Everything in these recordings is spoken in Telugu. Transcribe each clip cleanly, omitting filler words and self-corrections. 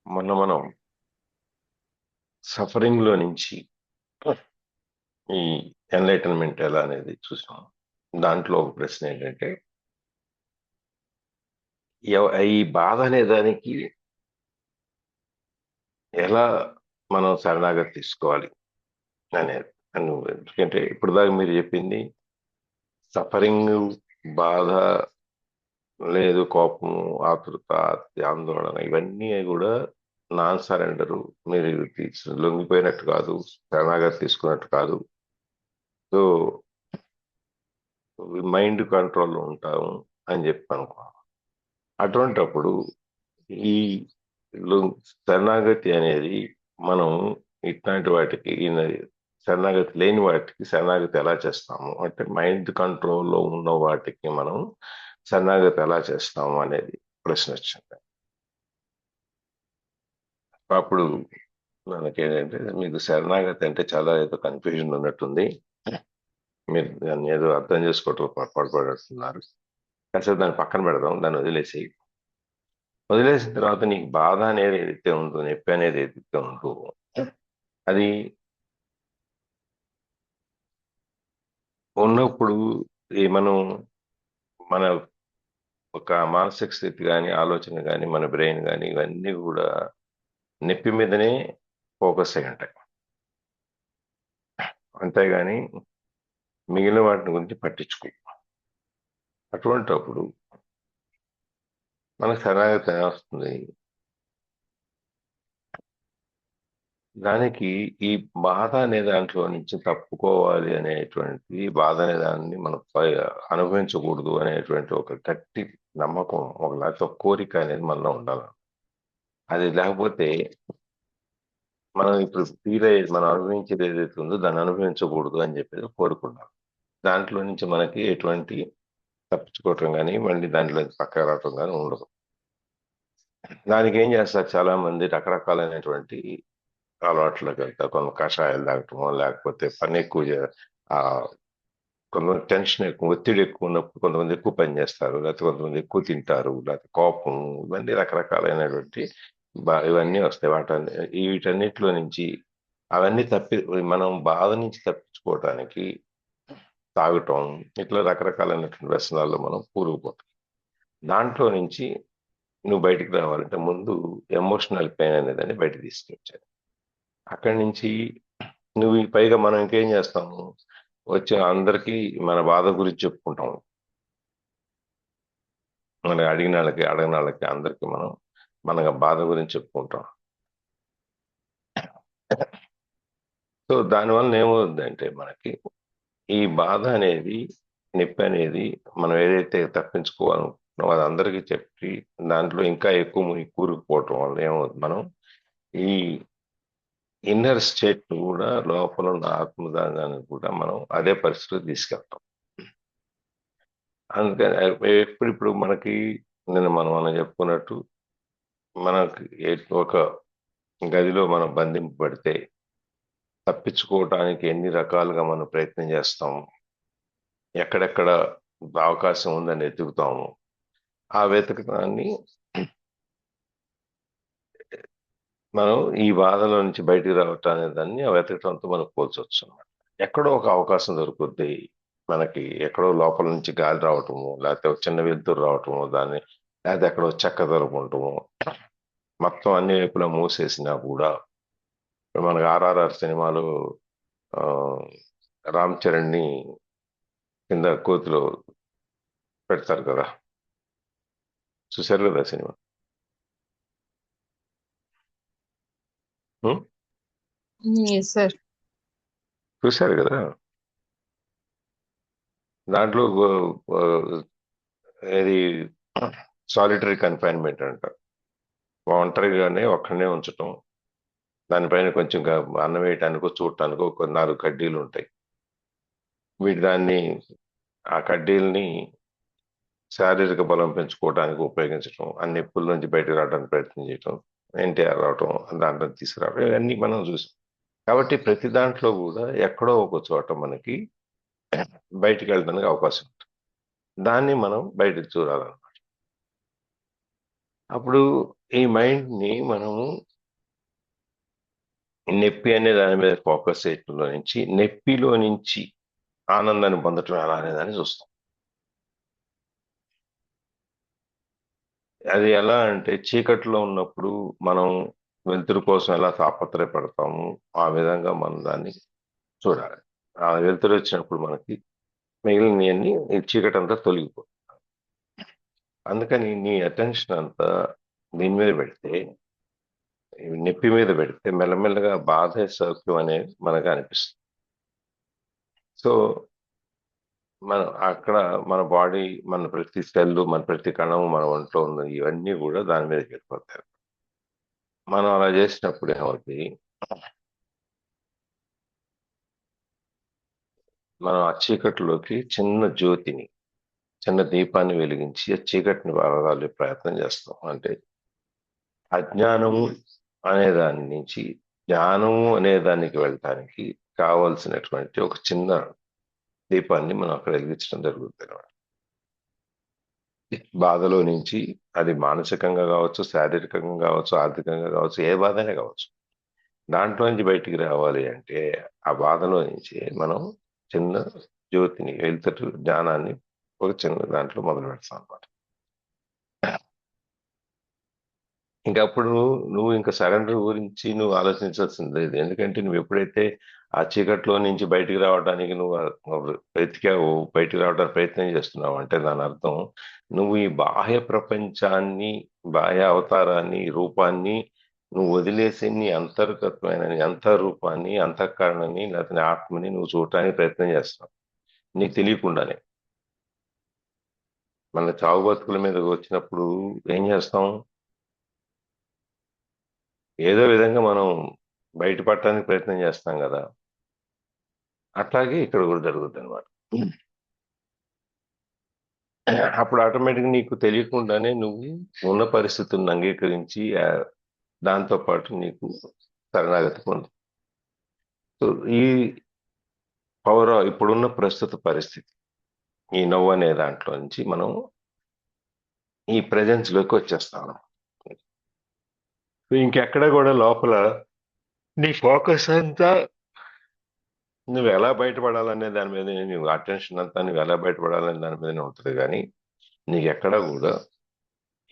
మనం సఫరింగ్ లో నుంచి ఈ ఎన్లైటన్మెంట్ ఎలా అనేది చూసాం. దాంట్లో ఒక ప్రశ్న ఏంటంటే, ఈ బాధ అనే దానికి ఎలా మనం శరణాగతి తీసుకోవాలి అనేది. ఎందుకంటే ఇప్పుడు దాకా మీరు చెప్పింది సఫరింగ్, బాధ, లేదు కోపం, ఆతృత, ఆందోళన, ఇవన్నీ కూడా నాన్ సరెండరు. మీరు లొంగిపోయినట్టు కాదు, శరణాగతి తీసుకున్నట్టు కాదు. సో మైండ్ కంట్రోల్లో ఉంటాము అని చెప్పి అనుకో. అటువంటప్పుడు ఈ శరణాగతి అనేది మనం ఇట్లాంటి వాటికి శరణాగతి లేని వాటికి శరణాగతి ఎలా చేస్తాము అంటే, మైండ్ కంట్రోల్లో ఉన్న వాటికి మనం శరణాగతి ఎలా చేస్తాము అనేది ప్రశ్న వచ్చింది. అప్పుడు మనకేంటంటే, మీకు శరణాగతి అంటే చాలా ఏదో కన్ఫ్యూజన్ ఉన్నట్టుంది, మీరు దాన్ని ఏదో అర్థం చేసుకోవటం పొరపాటుపడుతున్నారు. కాసేపు దాన్ని పక్కన పెడదాం, దాన్ని వదిలేసిన తర్వాత నీకు బాధ అనేది ఏదైతే ఉందో, నొప్పి అనేది ఏదైతే ఉందో, అది ఉన్నప్పుడు మనం మన ఒక మానసిక స్థితి కానీ, ఆలోచన కానీ, మన బ్రెయిన్ కానీ, ఇవన్నీ కూడా నొప్పి మీదనే ఫోకస్ అయి ఉంటాయి. అంతేగాని మిగిలిన వాటిని గురించి పట్టించుకో. అటువంటప్పుడు మనకు శరణాగతి వస్తుంది. దానికి ఈ బాధ అనే దాంట్లో నుంచి తప్పుకోవాలి అనేటువంటి, బాధ అనే దాన్ని మనం అనుభవించకూడదు అనేటువంటి ఒక గట్టి నమ్మకం, లేకపోతే ఒక కోరిక అనేది మనలో ఉండాలి. అది లేకపోతే మనం ఇప్పుడు ఫీల్ అయ్యేది, మనం అనుభవించేది ఏదైతే ఉందో దాన్ని అనుభవించకూడదు అని చెప్పేది కోరుకున్నాం. దాంట్లో నుంచి మనకి ఎటువంటి తప్పించుకోవటం కానీ, మళ్ళీ దాంట్లో నుంచి పక్కకు రావటం కానీ ఉండదు. దానికి ఏం చేస్తారు, చాలా మంది రకరకాలైనటువంటి అలవాట్లకు వెళ్తారు. కొంత కషాయాలు తాగటమో, లేకపోతే పని ఎక్కువ ఆ కొంతమంది టెన్షన్ ఎక్కువ, ఒత్తిడి ఎక్కువ ఉన్నప్పుడు కొంతమంది ఎక్కువ పని చేస్తారు, లేకపోతే కొంతమంది ఎక్కువ తింటారు, లేకపోతే కోపం, ఇవన్నీ రకరకాలైనటువంటి ఇవన్నీ వస్తాయి. వీటన్నిటిలో నుంచి అవన్నీ మనం బాధ నుంచి తప్పించుకోవడానికి తాగటం, ఇట్లా రకరకాలైనటువంటి వ్యసనాల్లో మనం కూరుకుపోతాం. దాంట్లో నుంచి నువ్వు బయటికి రావాలంటే ముందు ఎమోషనల్ పెయిన్ అనేదాన్ని బయటకు తీసుకొచ్చాను. అక్కడి నుంచి నువ్వు పైగా మనం ఇంకేం చేస్తాము, వచ్చి అందరికీ మన బాధ గురించి చెప్పుకుంటాం. మన అడగని వాళ్ళకి అందరికీ మనం మన బాధ గురించి చెప్పుకుంటాం. సో దానివల్ల ఏమవుతుందంటే, మనకి ఈ బాధ అనేది, నొప్పి అనేది మనం ఏదైతే తప్పించుకోవాలనుకుంటున్నామో అది అందరికీ చెప్పి దాంట్లో ఇంకా ఎక్కువ కూరుకుపోవటం వల్ల ఏమవుతుంది, మనం ఈ ఇన్నర్ స్టేట్ కూడా, లోపల ఉన్న ఆత్మదానాన్ని కూడా మనం అదే పరిస్థితిలో తీసుకెళ్తాం. అందుకని ఎప్పుడిప్పుడు మనకి మనం చెప్పుకున్నట్టు, మనకి ఒక గదిలో మనం బంధింపబడితే తప్పించుకోవటానికి ఎన్ని రకాలుగా మనం ప్రయత్నం చేస్తాము, ఎక్కడెక్కడ అవకాశం ఉందని వెతుకుతాము. ఆ వెతకటాన్ని మనం ఈ బాధలో నుంచి బయటికి రావటం అనే దాన్ని ఆ వెతకటంతో మనం పోల్చవచ్చు అన్నమాట. ఎక్కడో ఒక అవకాశం దొరుకుద్ది మనకి, ఎక్కడో లోపల నుంచి గాలి రావటము, లేకపోతే ఒక చిన్న వెలుతురు రావటము, లేకపోతే ఎక్కడో చెక్క దొరకటము, మొత్తం అన్ని వైపులా మూసేసినా కూడా. ఇప్పుడు మనకు ఆర్ఆర్ఆర్ సినిమాలో ఆ, రామ్ చరణ్ ని కింద కోతిలో పెడతారు కదా, చూశారు కదా సినిమా? ఉం? Yes sir. చూశారు కదా. దాంట్లో ఆ, ఇది సాలిటరీ కన్ఫైన్మెంట్ అంట. ఒంటరిగానే ఒక్కడనే ఉంచటం, దానిపైన కొంచెం అన్నం వేయటానికో చూడటానికో ఒక 4 కడ్డీలు ఉంటాయి. దాన్ని, ఆ కడ్డీల్ని శారీరక బలం పెంచుకోవడానికి ఉపయోగించడం, అన్ని నొప్పుల నుంచి బయటకు రావడానికి ప్రయత్నం చేయటం, ఎన్టీఆర్ రావటం, దాంట్లో తీసుకురావడం, ఇవన్నీ మనం చూసాం. కాబట్టి ప్రతి దాంట్లో కూడా ఎక్కడో ఒక చోట మనకి బయటికి వెళ్ళడానికి అవకాశం ఉంటుంది. దాన్ని మనం బయటకు చూడాలన్నమాట. అప్పుడు ఈ మైండ్ని మనము నొప్పి అనే దాని మీద ఫోకస్ చేయటంలో నుంచి నొప్పిలో నుంచి ఆనందాన్ని పొందటం ఎలా అనేదాన్ని చూస్తాం. అది ఎలా అంటే చీకట్లో ఉన్నప్పుడు మనం వెలుతురు కోసం ఎలా తాపత్రయపడతాము ఆ విధంగా మనం దాన్ని చూడాలి. ఆ వెలుతురు వచ్చినప్పుడు మనకి మిగిలినవన్నీ ఈ చీకటి అంతా తొలగిపోతుంది. అందుకని నీ అటెన్షన్ అంతా దీని మీద పెడితే, ఈ నొప్పి మీద పెడితే మెల్లమెల్లగా బాధ సౌఖ్యం అనేది మనకు అనిపిస్తుంది. సో మనం అక్కడ మన బాడీ, మన ప్రతి సెల్, మన ప్రతి కణము మన ఒంట్లో ఉన్న ఇవన్నీ కూడా దాని మీదకి వెళ్ళిపోతాయి. మనం అలా చేసినప్పుడు ఏమవుతుంది, మనం ఆ చీకటిలోకి చిన్న జ్యోతిని, చిన్న దీపాన్ని వెలిగించి ఆ చీకటిని బాగాలే ప్రయత్నం చేస్తాం. అంటే అజ్ఞానము అనే దాని నుంచి జ్ఞానము అనే దానికి వెళ్ళటానికి కావలసినటువంటి ఒక చిన్న దీపాన్ని మనం అక్కడ వెలిగించడం జరుగుతుంది అన్నమాట. బాధలో నుంచి అది మానసికంగా కావచ్చు, శారీరకంగా కావచ్చు, ఆర్థికంగా కావచ్చు, ఏ బాధనే కావచ్చు, దాంట్లో నుంచి బయటికి రావాలి అంటే ఆ బాధలో నుంచి మనం చిన్న జ్యోతిని, వెలుతురు జ్ఞానాన్ని ఒక చిన్న దాంట్లో మొదలు పెడతాం అనమాట. ఇంకా అప్పుడు నువ్వు ఇంకా సరెండర్ గురించి నువ్వు ఆలోచించాల్సింది లేదు. ఎందుకంటే నువ్వు ఎప్పుడైతే ఆ చీకట్లో నుంచి బయటికి రావడానికి నువ్వు వెతికావు, బయటికి రావడానికి ప్రయత్నం చేస్తున్నావు అంటే దాని అర్థం నువ్వు ఈ బాహ్య ప్రపంచాన్ని, బాహ్య అవతారాన్ని, రూపాన్ని నువ్వు వదిలేసి నీ అంతర్గతమైన నీ అంతరూపాన్ని, అంతఃకరణని లేకపోతే నీ ఆత్మని నువ్వు చూడటానికి ప్రయత్నం చేస్తున్నావు నీకు తెలియకుండానే. మన చావు బతుకుల మీద వచ్చినప్పుడు ఏం చేస్తాం, ఏదో విధంగా మనం బయటపడటానికి ప్రయత్నం చేస్తాం కదా. అట్లాగే ఇక్కడ కూడా జరుగుతుంది అనమాట. అప్పుడు ఆటోమేటిక్గా నీకు తెలియకుండానే నువ్వు ఉన్న పరిస్థితులను అంగీకరించి దాంతో పాటు నీకు శరణాగతి పొందు. సో ఈ పవర్ ఇప్పుడున్న ప్రస్తుత పరిస్థితి, ఈ నవ్వు అనే దాంట్లో నుంచి మనం ఈ presence లోకి వచ్చేస్తాం. సో ఇంకెక్కడ కూడా లోపల నీ ఫోకస్ అంతా నువ్వు ఎలా బయటపడాలనే దాని మీద, నువ్వు అటెన్షన్ అంతా నువ్వు ఎలా బయటపడాలనే దాని మీదనే ఉంటుంది. కానీ నీకు ఎక్కడా కూడా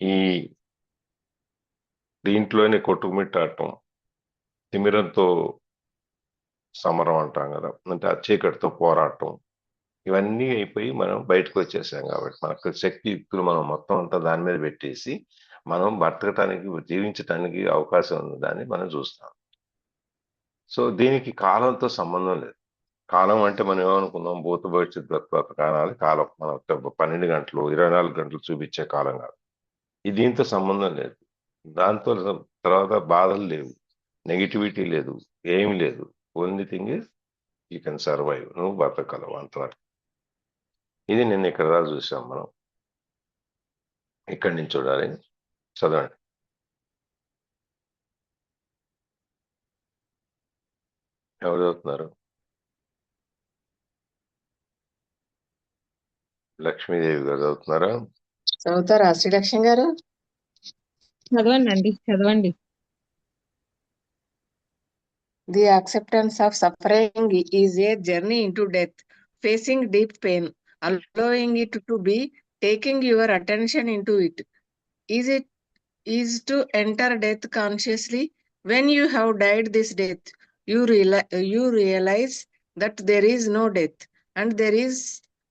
ఈ దీంట్లోనే కొట్టుకుమిట్టాడటం, తిమిరంతో సమరం అంటాం కదా, అంటే ఆ చీకటితో పోరాటం, ఇవన్నీ అయిపోయి మనం బయటకు వచ్చేసాం. కాబట్టి మనకు శక్తి యుక్తులు మనం మొత్తం అంతా దాని మీద పెట్టేసి మనం బ్రతకటానికి, జీవించటానికి అవకాశం ఉన్నదాన్ని మనం చూస్తాం. సో దీనికి కాలంతో సంబంధం లేదు. కాలం అంటే మనం ఏమనుకున్నాం, భూత భవిష్యత్ వర్తమాన కాలాలు కాలం, మనం 12 గంటలు 24 గంటలు చూపించే కాలం కాదు. ఇది దీంతో సంబంధం లేదు. దాంతో తర్వాత బాధలు లేవు, నెగిటివిటీ లేదు, ఏమి లేదు. Only thing is you can survive, నువ్వు బతకగలవు అంతవరకు. ఇది నిన్న ఇక్కడ రా చూసాం మనం. ఇక్కడి నుంచి చూడాలి. చదవండి. ఎవరు చదువుతున్నారు? లక్ష్మీదేవి గారు చదువుతున్నారా? చదువుతారా శ్రీలక్ష్మి గారు? చదవండి. The acceptance of suffering is a journey into death, facing deep pain, allowing it to be, taking your attention into it. Is to enter death consciously. When you have died this death, you realize that there is no death and there is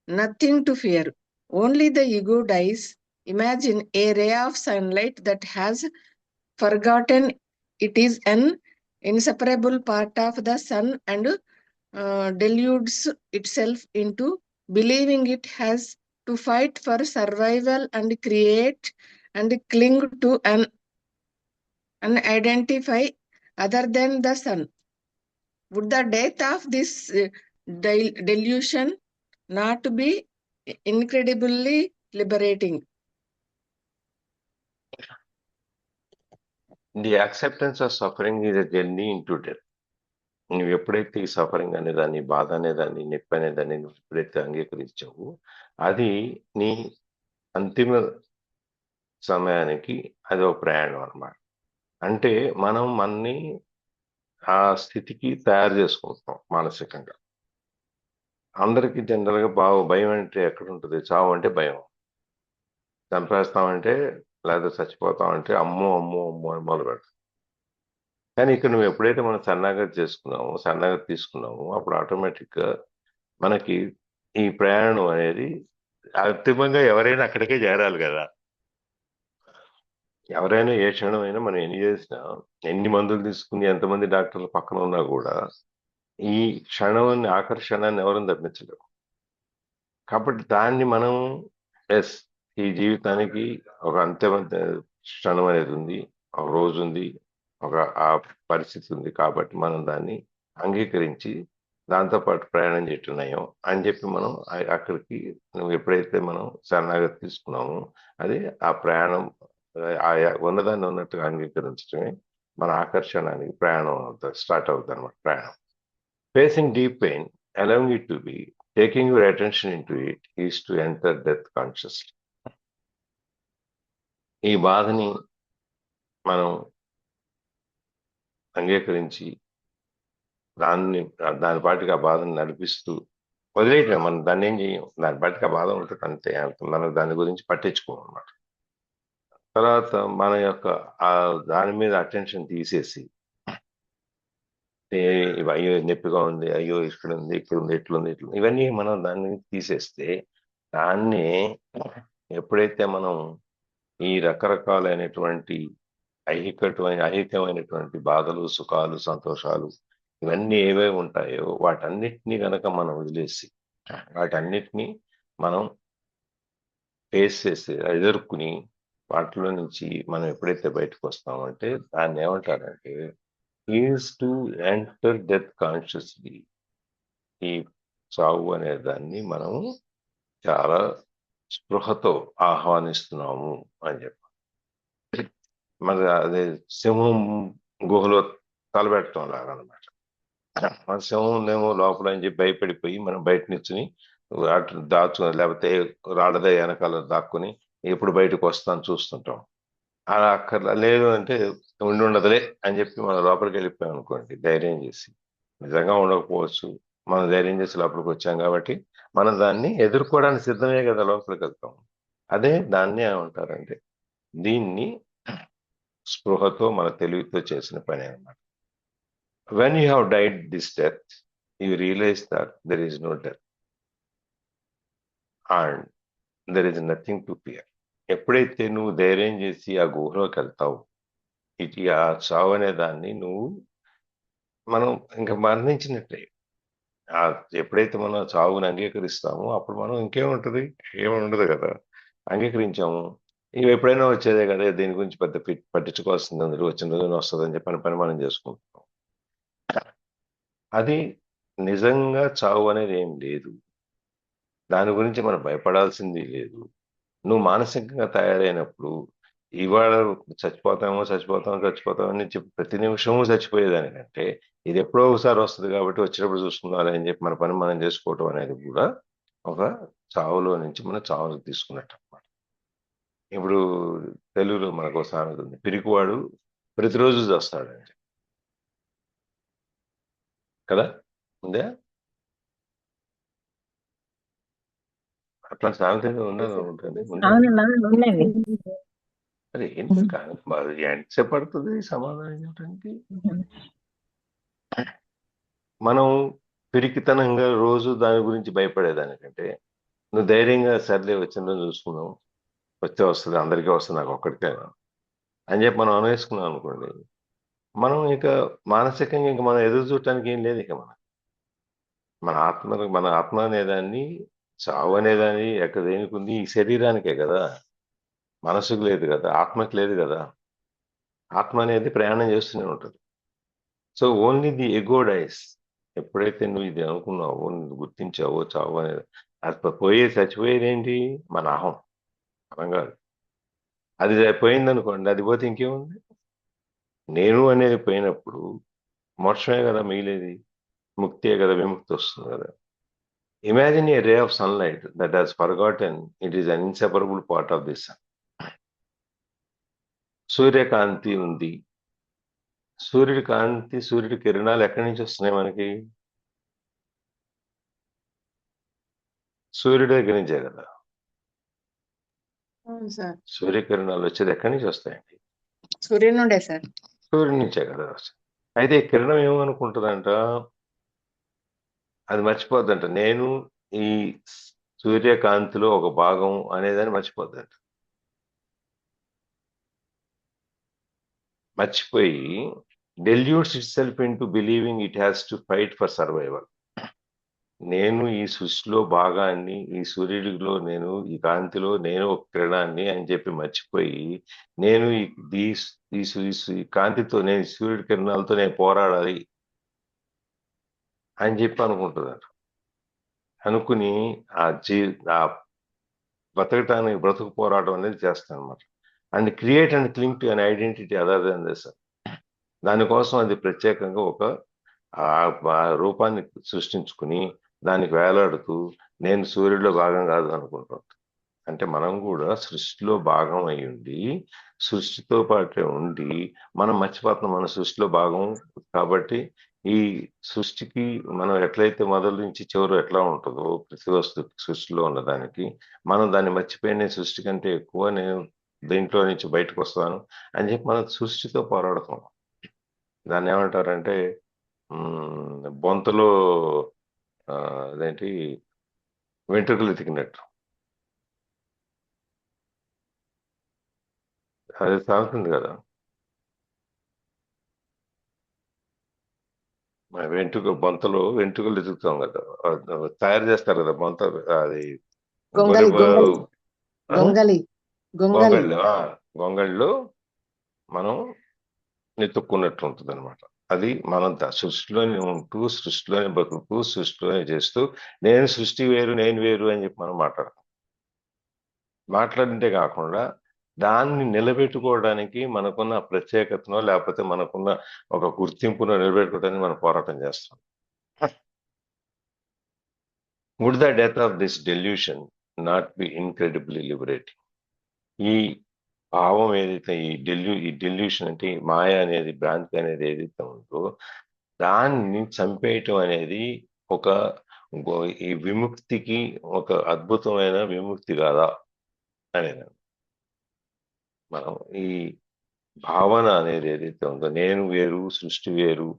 nothing to fear. Only the ego dies. Imagine a ray of sunlight that has forgotten it is an inseparable part of the sun and deludes itself into believing it has to fight for survival and create and cling to an identify other than the sun. Would the death of this delusion not be incredibly liberating? The acceptance of suffering is a journey in to death. నువ్వు ఎప్పుడైతే ఈ సఫరింగ్ అనేదాన్ని, బాధ అనేదాన్ని, నొప్పి అనేదాన్ని నువ్వు ఎప్పుడైతే అంగీకరించావో అది నీ అంతిమ సమయానికి అది ఒక ప్రయాణం అన్నమాట. అంటే మనం మనని ఆ స్థితికి తయారు చేసుకుంటాం మానసికంగా. అందరికీ జనరల్‌గా భయం అంటే ఎక్కడుంటది? చావు అంటే భయం. చంపేస్తామంటే లేకపోతే చచ్చిపోతామంటే అమ్మో! అమ్మో! అమ్మో! అని మొదలుపెడతాం. కానీ ఇక్కడ నువ్వు ఎప్పుడైతే మనం శరణాగతి చేసుకున్నామో, శరణాగతి తీసుకున్నామో అప్పుడు ఆటోమేటిక్‌గా మనకి ఈ ప్రయాణం అనేది అంతిమంగా ఎవరైనా అక్కడికే చేరాలి గదా! ఎవరైనా ఏ క్షణమైనా మనం ఎన్ని చేసినా, ఎన్ని మందులు తీసుకుని, ఎంతమంది డాక్టర్లు పక్కన ఉన్నా గూడా, ఈ క్షణాన్ని ఆఖరి ఎవరిని తప్పించలేం. కాబట్టి దాన్ని మనం యెస్. ఈ జీవితానికి ఒక అంతిమ క్షణం అనేది ఉంది. ఒక రోజుంది. ఒక ఆ పరిస్థితి ఉంది. కాబట్టి మనం దాన్ని అంగీకరించి, దాంతో పాటు ప్రయాణం చేయటం నయం అని చెప్పి మనం అక్కడికి నువ్వు ఎప్పుడైతే మనం శరణాగతి తీసుకున్నామో, అది ఆ ప్రయాణం ఉన్నదాన్ని ఉన్నట్టుగా అంగీకరించడమే మన ఆకర్షణానికి ప్రయాణం అవుతది. స్టార్ట్ అవుద్దనమాట ప్రయాణం. Facing deep pain, allowing it to be, taking your attention into it is to enter death consciously. ఈ బాధని మనం అంగీకరించి దాని పాటికి ఆ బాధను నడిపిస్తూ వదిలేయటమే. మనం దాన్నేం చెయ్యం. దాని పాటికి ఆ బాధ ఉంటది అంతే. మనం దాని గురించి పట్టించుకోమనమాట. తర్వాత మన యొక్క దాని మీద అటెన్షన్ తీసేసి అయ్యో! నొప్పిగా ఉంది. అయ్యో! ఇక్కడుంది, ఇక్కడుంది, ఇట్లుంది, ఇట్లుంది. ఇవన్నీ మనం దాన్ని తీసేస్తే, దాన్నే ఎప్పుడైతే మనం ఈ రకరకాలైనటువంటి ఐహికమైనటువంటి బాధలు, సుఖాలు, సంతోషాలు ఇవన్నీ ఏవేవి ఉంటాయో వాటన్నిటిని గనక మనం వదిలేసి, వాటన్నిటిని మనం ఫేస్ చేసి, ఎదుర్కొని వాటిలో నుంచి మనం ఎప్పుడైతే బయటకొస్తామంటే దాన్నేమంటారంటే is to enter death consciously. ఈ చావు అనే దాన్ని మనం చాలా స్పృహతో ఆహ్వానిస్తున్నాము అని చెప్పి. మరి అదే సింహం గుహలో తలపెట్టడం లాగనమాట. మన సింహం ఉందేమో లోపల అని చెప్పి భయపడిపోయి మనం బయట నిల్చొని అటు లేకపోతే రాళ్ళదే వెనకాల దాక్కుని ఎప్పుడు బయటకు వస్తాను చూస్తుంటాం. అలా అక్కర్లా లేదు అంటే ఉండదులే అని చెప్పి మనం లోపలికి వెళ్ళిపోయాం అనుకోండి ధైర్యం చేసి. నిజంగా ఉండకపోవచ్చు. మనం ధైర్యం చేసి లోపలికి వచ్చాం కాబట్టి మనం దాన్ని ఎదుర్కోవడానికి సిద్ధమే కదా లోపలికి వెళ్తాం. అదే దాన్ని ఏమంటారంటే దీన్ని స్పృహతో మన తెలివితో చేసిన పని అన్నమాట. When you have died this death you realise that there is no death and there is nothing to fear. ఎప్పుడైతే నువ్వు ధైర్యం చేసి ఆ గుహలోకి వెళ్తావు, ఆ చావు అనే దాన్ని మనం ఇంకా మరణించినట్టే. ఎప్పుడైతే మనం చావుని అంగీకరిస్తామో అప్పుడు మనం ఇంకేముంటది? ఏముండదు కదా! అంగీకరించాము. ఇవి ఎప్పుడైనా వచ్చేదే కదా! దీని గురించి పెద్ద పట్టించుకోవాల్సింది అందులో వచ్చిన రోజున వస్తదని చెప్పి పని మనం చేసుకుంటాం. అది నిజంగా చావు అనేది ఏం లేదు. దాని గురించి మనం భయపడాల్సింది లేదు. నువ్వు మానసికంగా తయారైనప్పుడు ఇవాళ చచ్చిపోతాం అని చెప్పి ప్రతి నిమిషము చచ్చిపోయేదానికంటే ఇది ఎప్పుడో ఒకసారి వస్తది కాబట్టి వచ్చినప్పుడు చూసుకుందాంలే అని చెప్పి మన పని మనం చేసుకోవటం అనేది కూడా ఒక చావులో నుంచి మనం చావుని తీసుకున్నట్టన్నమాట. ఇప్పుడు తెలుగులో మనకో సామెత ఉంది. పిరికివాడు ప్రతిరోజు చస్తాడని చెప్పి. కదా! ఉందా? అట్లాంటి సామెత ఏదో ఉంటుంది. ఉందా? అవునండి ఉందండి. అది ఏంటి కాదు మరి ఎంతసేపు పడుతుంది సమాధానం చెప్పడానికి? మనం పిరికితనంగా రోజు దాని గురించి భయపడేదానికంటే నువ్వు ధైర్యంగా సర్లే వచ్చిన రోజు చూసుకుందాం. వస్తే వస్తది. అందరికీ వస్తది. నాకు ఒక్కడికే అని చెప్పి మనం అనేసుకున్నాం అనుకోండి. మనం ఇక మానసికంగా ఇంక మనం ఎదురు చూడటానికి ఏం లేదు ఇక మనకు. మన ఆత్మ అనేదాన్ని చావు అనేదాన్ని ఎక్కడ దేనికుంది? ఈ శరీరానికే కదా! మనసుకు లేదు కదా! ఆత్మకి లేదు కదా! ఆత్మ అనేది ప్రయాణం చేస్తూనే ఉంటది. So only the ego dies. ఎప్పుడైతే నువ్వు ఇది అనుకున్నావో, నువ్వు గుర్తించావో చావు అనేది అది చచ్చిపోయేదేంటి? మన అహం. మనం కాదు. అది పోయిందనుకోండి, అది పోతే ఇంకేముంది? నేను అనేది పోయినప్పుడు మోక్షమే కదా మిగిలేది. ముక్తియే కదా విముక్తి వస్తుంది కదా. Imagine a ray of sunlight that has forgotten it is an inseparable part of this sun. సూర్యకాంతి ఉంది. సూర్యుడి కాంతి, సూర్యుడి కిరణాలు ఎక్కడి నుంచి వస్తున్నాయి మనకి? సూర్యుడి దగ్గర నుంచే కదా. అవును సార్. సూర్యకిరణాలు వచ్చేది ఎక్కడి నుంచి వస్తాయండి? సూర్యుని నుండే సార్. సూర్యుడి నుంచే కదా వస్తాయి. అయితే ఈ కిరణం ఏమనుకుంటుందంట, అది మర్చిపోద్దంట నేను ఈ సూర్యకాంతిలో ఒక భాగం అనేదాన్ని మర్చిపోద్దంట. మర్చిపోయి deludes itself into believing it has to fight for survival. నేను ఈ సృష్టిలో భాగాన్ని, ఈ సూర్యుడిలో నేను, ఈ కాంతిలో నేను ఒక కిరణాన్ని అని చెప్పి మర్చిపోయి, నేను ఈ కాంతితో, నేను సూర్యుడి కిరణాలతో నేను పోరాడాలి అని చెప్పి అనుకుంటున్నారు. అనుకుని ఆ జీ ఆ బతకటానికి బ్రతుకు పోరాటం అనేది చేస్తాను అనమాట. And create and cling to an identity other than this. దానికోసం అది ప్రత్యేకంగా ఒక ఆ రూపాన్ని సృష్టించుకుని దానికి వేలాడుతూ నేను సూర్యుడిలో భాగం కాదు అనుకుంటాం. అంటే మనం కూడా సృష్టిలో భాగం అయి ఉండి, సృష్టితో పాటే ఉండి మనం మర్చిపోతున్నాం మన సృష్టిలో భాగం. కాబట్టి ఈ సృష్టికి మనం ఎట్లయితే మొదలు నుంచి చివరి ఎట్లా ఉంటుందో ప్రతి వస్తు సృష్టిలో ఉన్నదానికి, మనం దాన్ని మర్చిపోయిన సృష్టి కంటే ఎక్కువ నేను దీంట్లో నుంచి బయటకు వస్తాను అని చెప్పి మనం సృష్టితో పోరాడుతాం. దాన్ని ఏమంటారంటే బొంతలో అదేంటి వెంట్రుకలు ఎతికినట్టు. అది సాగుతుంది కదా. బొంతలో వెంట్రుకలు ఎతుకుతాం కదా, తయారు చేస్తారు కదా బొంత. అది గొంగలి గొంగలి ఆ? గొంగలి గొంగలి గొంగళిలో మనం నెత్తుక్కున్నట్టు ఉంటుంది అనమాట. అది మనం సృష్టిలోనే ఉంటూ, సృష్టిలోనే బతుకుతూ, సృష్టిలోనే చేస్తూ నేను సృష్టి వేరు నేను వేరు అని చెప్పి మనం మాట్లాడింటే కాకుండా దాన్ని నిలబెట్టుకోవడానికి మనకున్న ప్రత్యేకతనో లేకపోతే మనకున్న ఒక గుర్తింపును నిలబెట్టుకోవడానికి మనం పోరాటం చేస్తాం. Would the death of this delusion not be incredibly liberating? ఈ భావం ఏదైతే ఈ డెల్యూషన్ అంటే ఈ మాయ అనేది, భ్రాంతి అనేది ఏదైతే ఉందో దాన్ని చంపేయటం అనేది ఒక ఈ విముక్తికి ఒక అద్భుతమైన విముక్తి కాదా అనేది. మనం ఈ భావన అనేది ఏదైతే ఉందో నేను వేరు సృష్టి వేరు,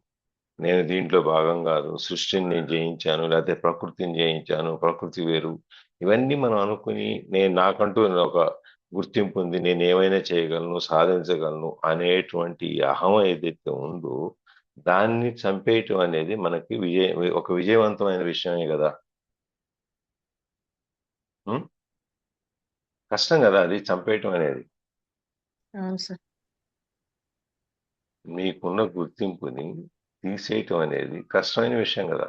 నేను దీంట్లో భాగం కాదు, సృష్టిని నేను జయించాను లేకపోతే ప్రకృతిని జయించాను, ప్రకృతి వేరు, ఇవన్నీ మనం అనుకుని నాకంటూ ఒక గుర్తింపు ఉంది, నేను ఏమైనా చేయగలను, సాధించగలను అనేటువంటి అహం ఏదైతే ఉందో దాన్ని చంపేయటం అనేది మనకి ఒక విజయవంతమైన విషయమే కదా. కష్టం కదా అది చంపేయటం అనేది. అవును సార్. మీకున్న గుర్తింపుని తీసేయటం అనేది కష్టమైన విషయం కదా.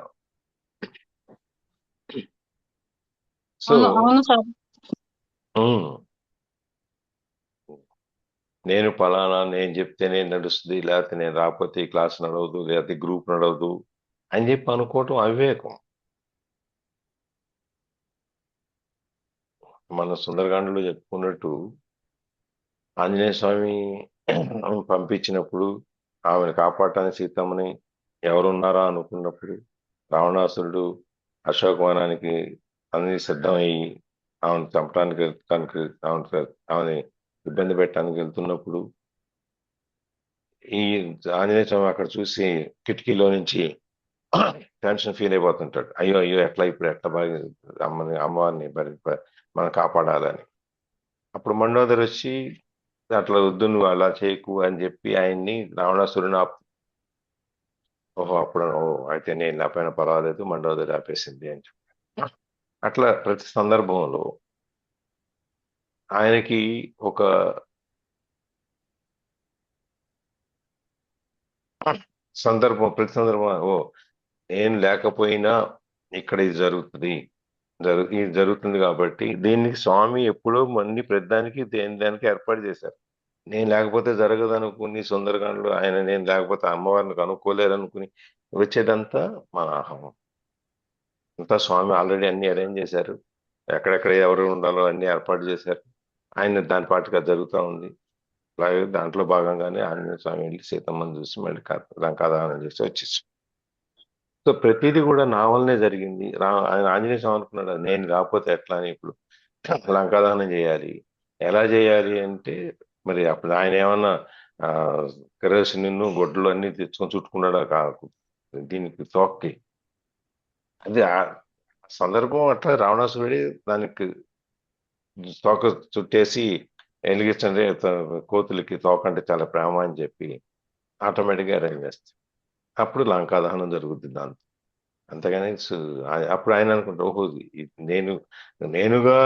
సో అవును సార్. నేను ఫలానా, నేను చెప్తేనే నడుస్తుంది, లేకపోతే నేను రాకపోతే ఈ క్లాస్ నడవదు, లేకపోతే గ్రూప్ నడవదు అని చెప్పి అనుకోవటం అవివేకం. మన సుందరకాండలో చెప్పుకున్నట్టు ఆంజనేయ స్వామి పంపించినప్పుడు ఆమెను కాపాడటానికి సీతమ్మని ఎవరున్నారా అనుకున్నప్పుడు రావణాసురుడు అశోకవనానికి అన్ని సిద్ధమయ్యి ఆమెను చంపడానికి ఆమెని ఇబ్బంది పెట్టడానికి వెళ్తున్నప్పుడు ఈ ఆంజనేయ స్వామి అక్కడ చూసి కిటికీలో నుంచి టెన్షన్ ఫీల్ అయిపోతుంటాడు. అయ్యో అయ్యో ఇప్పుడు ఎట్లా బాగా అమ్మవారిని మనం కాపాడాలని. అప్పుడు మండోదరి వచ్చి అట్లా వద్దు, నువ్వు అలా చేయకు అని చెప్పి ఆయన్ని రావణాసురుని ఓహో అప్పుడు అయితే నేను నా పైన పర్వాలేదు, మండోదరి ఆపేసింది అని చెప్పి. అట్లా ప్రతి సందర్భంలో ఆయనకి ఒక ప్రతి సందర్భం నేను లేకపోయినా ఇక్కడ ఇది జరుగుతుంది, ఇది జరుగుతుంది కాబట్టి దీనికి స్వామి ఎప్పుడో ప్రతిదానికి దానికి ఏర్పాటు చేశారు. నేను లేకపోతే జరగదు అనుకుని సుందరకాండలో ఆయన నేను లేకపోతే అమ్మవారిని కనుక్కోలేరు అనుకుని వచ్చేదంతా మన అహం. అంతా స్వామి ఆల్రెడీ అన్ని అరేంజ్ చేశారు, ఎక్కడెక్కడ ఎవరు ఉండాలో అన్ని ఏర్పాటు చేశారు. ఆయన దాని పాటుగా జరుగుతూ ఉంది. అలాగే దాంట్లో భాగంగానే ఆంజనేయ స్వామి వెళ్ళి సీతమ్మని చూసి మళ్ళీ లంకాదహనం చేసి వచ్చేసి. సో ప్రతిదీ కూడా నా వల్లనే జరిగింది. ఆయన ఆంజనేయ స్వామి అనుకున్నాడు నేను రాకపోతే ఎట్లా అని ఇప్పుడు లంకాదహనం చేయాలి. ఎలా చేయాలి అంటే మరి అప్పుడు ఆయన ఏమన్నా ఆ కెరోసిన్ గొడ్డలు అన్ని తెచ్చుకొని చుట్టుకున్నాడా కాకు దీనికి తోక్కి. అది ఆ సందర్భం అట్లా రావణాసురుడి దానికి తోక చుట్టేసి వెలిగించండి కోతులకి తోక అంటే చాలా ప్రేమ అని చెప్పి ఆటోమేటిక్గా అరేంజ్ చేస్తాం. అప్పుడు లంకాదహనం జరుగుతుంది దాంతో. అంతేగాని అప్పుడు ఆయన అనుకుంటా ఓహో నేను నేనుగా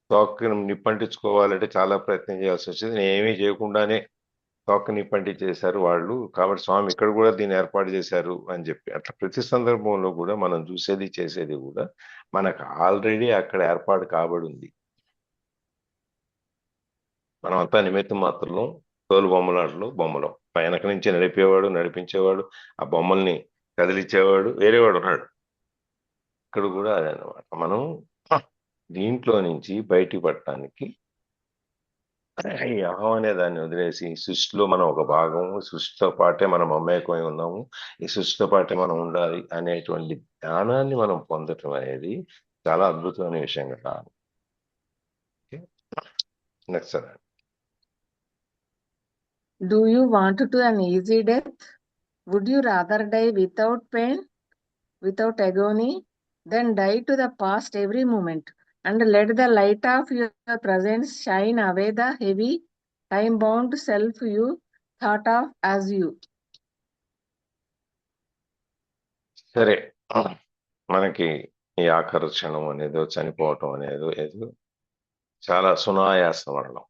తోకని నిప్పంటించుకోవాలంటే చాలా ప్రయత్నం చేయాల్సి వచ్చింది. నేను ఏమీ చేయకుండానే తోక నిప్పంటించేశారు వాళ్ళు. కాబట్టి స్వామి ఇక్కడ కూడా దీన్ని ఏర్పాటు చేశారు అని చెప్పి అట్లా ప్రతి సందర్భంలో కూడా మనం చూసేది చేసేది కూడా మనకు ఆల్రెడీ అక్కడ ఏర్పాటు కాబడి ఉంది. మనం అంతా నిమిత్త మాత్రంలో తోలు బొమ్మలాటలు బొమ్మలు వెనక నుంచి నడిపేవాడు నడిపించేవాడు ఆ బొమ్మల్ని కదిలిచ్చేవాడు వేరేవాడు ఉన్నాడు. ఇక్కడ కూడా అదే అనమాట. మనం దీంట్లో నుంచి బయటికి పడటానికి ఈ అహం అనే దాన్ని వదిలేసి సృష్టిలో మనం ఒక భాగము, సృష్టితో పాటే మనం మమేకమై ఉన్నాము, ఈ సృష్టితో పాటే మనం ఉండాలి అనేటువంటి జ్ఞానాన్ని మనం పొందటం అనేది చాలా అద్భుతమైన విషయం కదా. Next sir. Do you want to an easy death? Would you rather die without pain, without agony, than die to the past every moment and let the light of your presence shine away the heavy, time-bound self you thought of as you? సరే, మనకి ఈ ఆఖరి క్షణం అనేదో చనిపోవటం అనేదో ఏదో చాలా సునాయాస మరణం,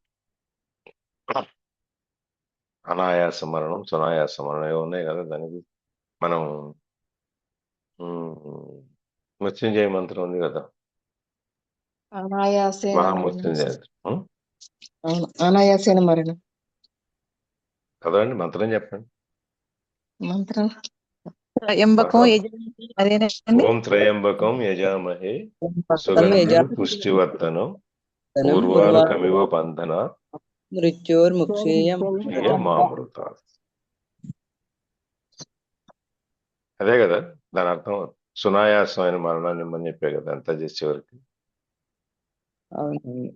అనాయాస మరణం, సునాయాస మరణం ఏవో ఉన్నాయి కదా. దానికి మనం మృత్యుంజయ మంత్రం ఉంది కదా, అనాయాసేన మహామృత్యుంజయ అవును, అనాయాసేన మరణం కదండి. మంత్రం చెప్పండి. మంత్రం త్రయంబకం యజామహే, అదేనండి. ఓం త్రయంబకం యజామహే త్రయంబకం సుగంధిం యజామహే, పుష్టివర్ధనం ధనం పూర్వారుకమివ బంధన మృత్యోర్ముక్షేయం మామృత. అదే కదా దాని అర్థం. సునాయాసమైన మరణాన్ని ఇమ్మని చెప్పే కదా అంతా చేసేవరకు. అవునండి.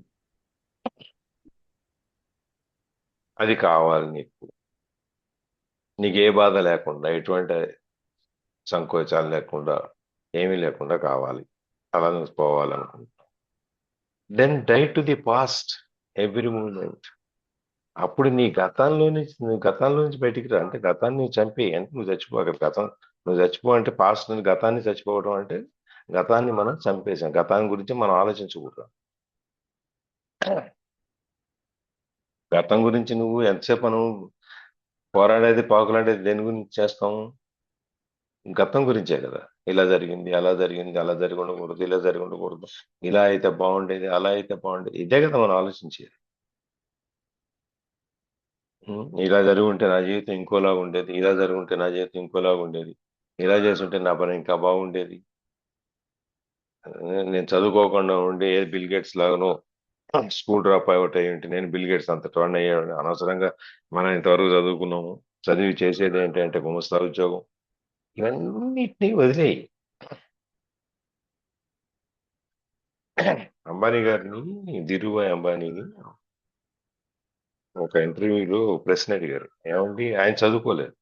అది కావాలి నీకు. నీకు ఏ బాధ లేకుండా, ఎటువంటి సంకోచాలు లేకుండా, ఏమీ లేకుండా కావాలి. అలా నువ్వు పోవాలనుకుంటా. Then die to the past every moment. అప్పుడు నీ గతంలో నుంచి బయటికి రా. అంటే గతాన్ని నువ్వు చంపి అంటే నువ్వు చచ్చిపోగల. నువ్వు చచ్చిపో అంటే పాస్ట్ గతాన్ని చచ్చిపోవడం అంటే గతాన్ని మనం చంపేశాం. గతాన్ని గురించి మనం ఆలోచించకూడదు. గతం గురించి నువ్వు ఎంతసేపు మనం పోరాడేది పాకులాడేది దేని గురించి చేస్తాము? గతం గురించే కదా. ఇలా జరిగింది, అలా జరిగింది, అలా జరిగి ఉండకూడదు, ఇలా జరిగి ఉండకూడదు, ఇలా అయితే బాగుండేది, అలా అయితే బాగుండేది. ఇదే కదా మనం ఆలోచించేది. ఇలా జరిగి ఉంటే నా జీవితం ఇంకోలాగా ఉండేది, ఇలా జరిగి ఉంటే నా జీవితం ఇంకోలాగా ఉండేది, ఇలా చేస్తుంటే నా పని ఇంకా బాగుండేది. నేను చదువుకోకుండా ఉండి ఏ బిల్ గేట్స్ లాగానో స్కూల్ డ్రాప్ అవుట్ అయ్యి ఉంటే నేను బిల్ గేట్స్ అంత టర్న్ అయ్యాడు. అనవసరంగా మనం ఇంతవరకు చదువుకున్నాము. చదివి చేసేది ఏంటంటే గుమస్తా ఉద్యోగం. ఇవన్నిటినీ వదిలేయి. అంబానీ గారిని, ధీరుభాయ్ అంబానీని ఒక ఇంటర్వ్యూలో ప్రశ్న అడిగారు. ఏమండి, ఆయన చదువుకోలేదు,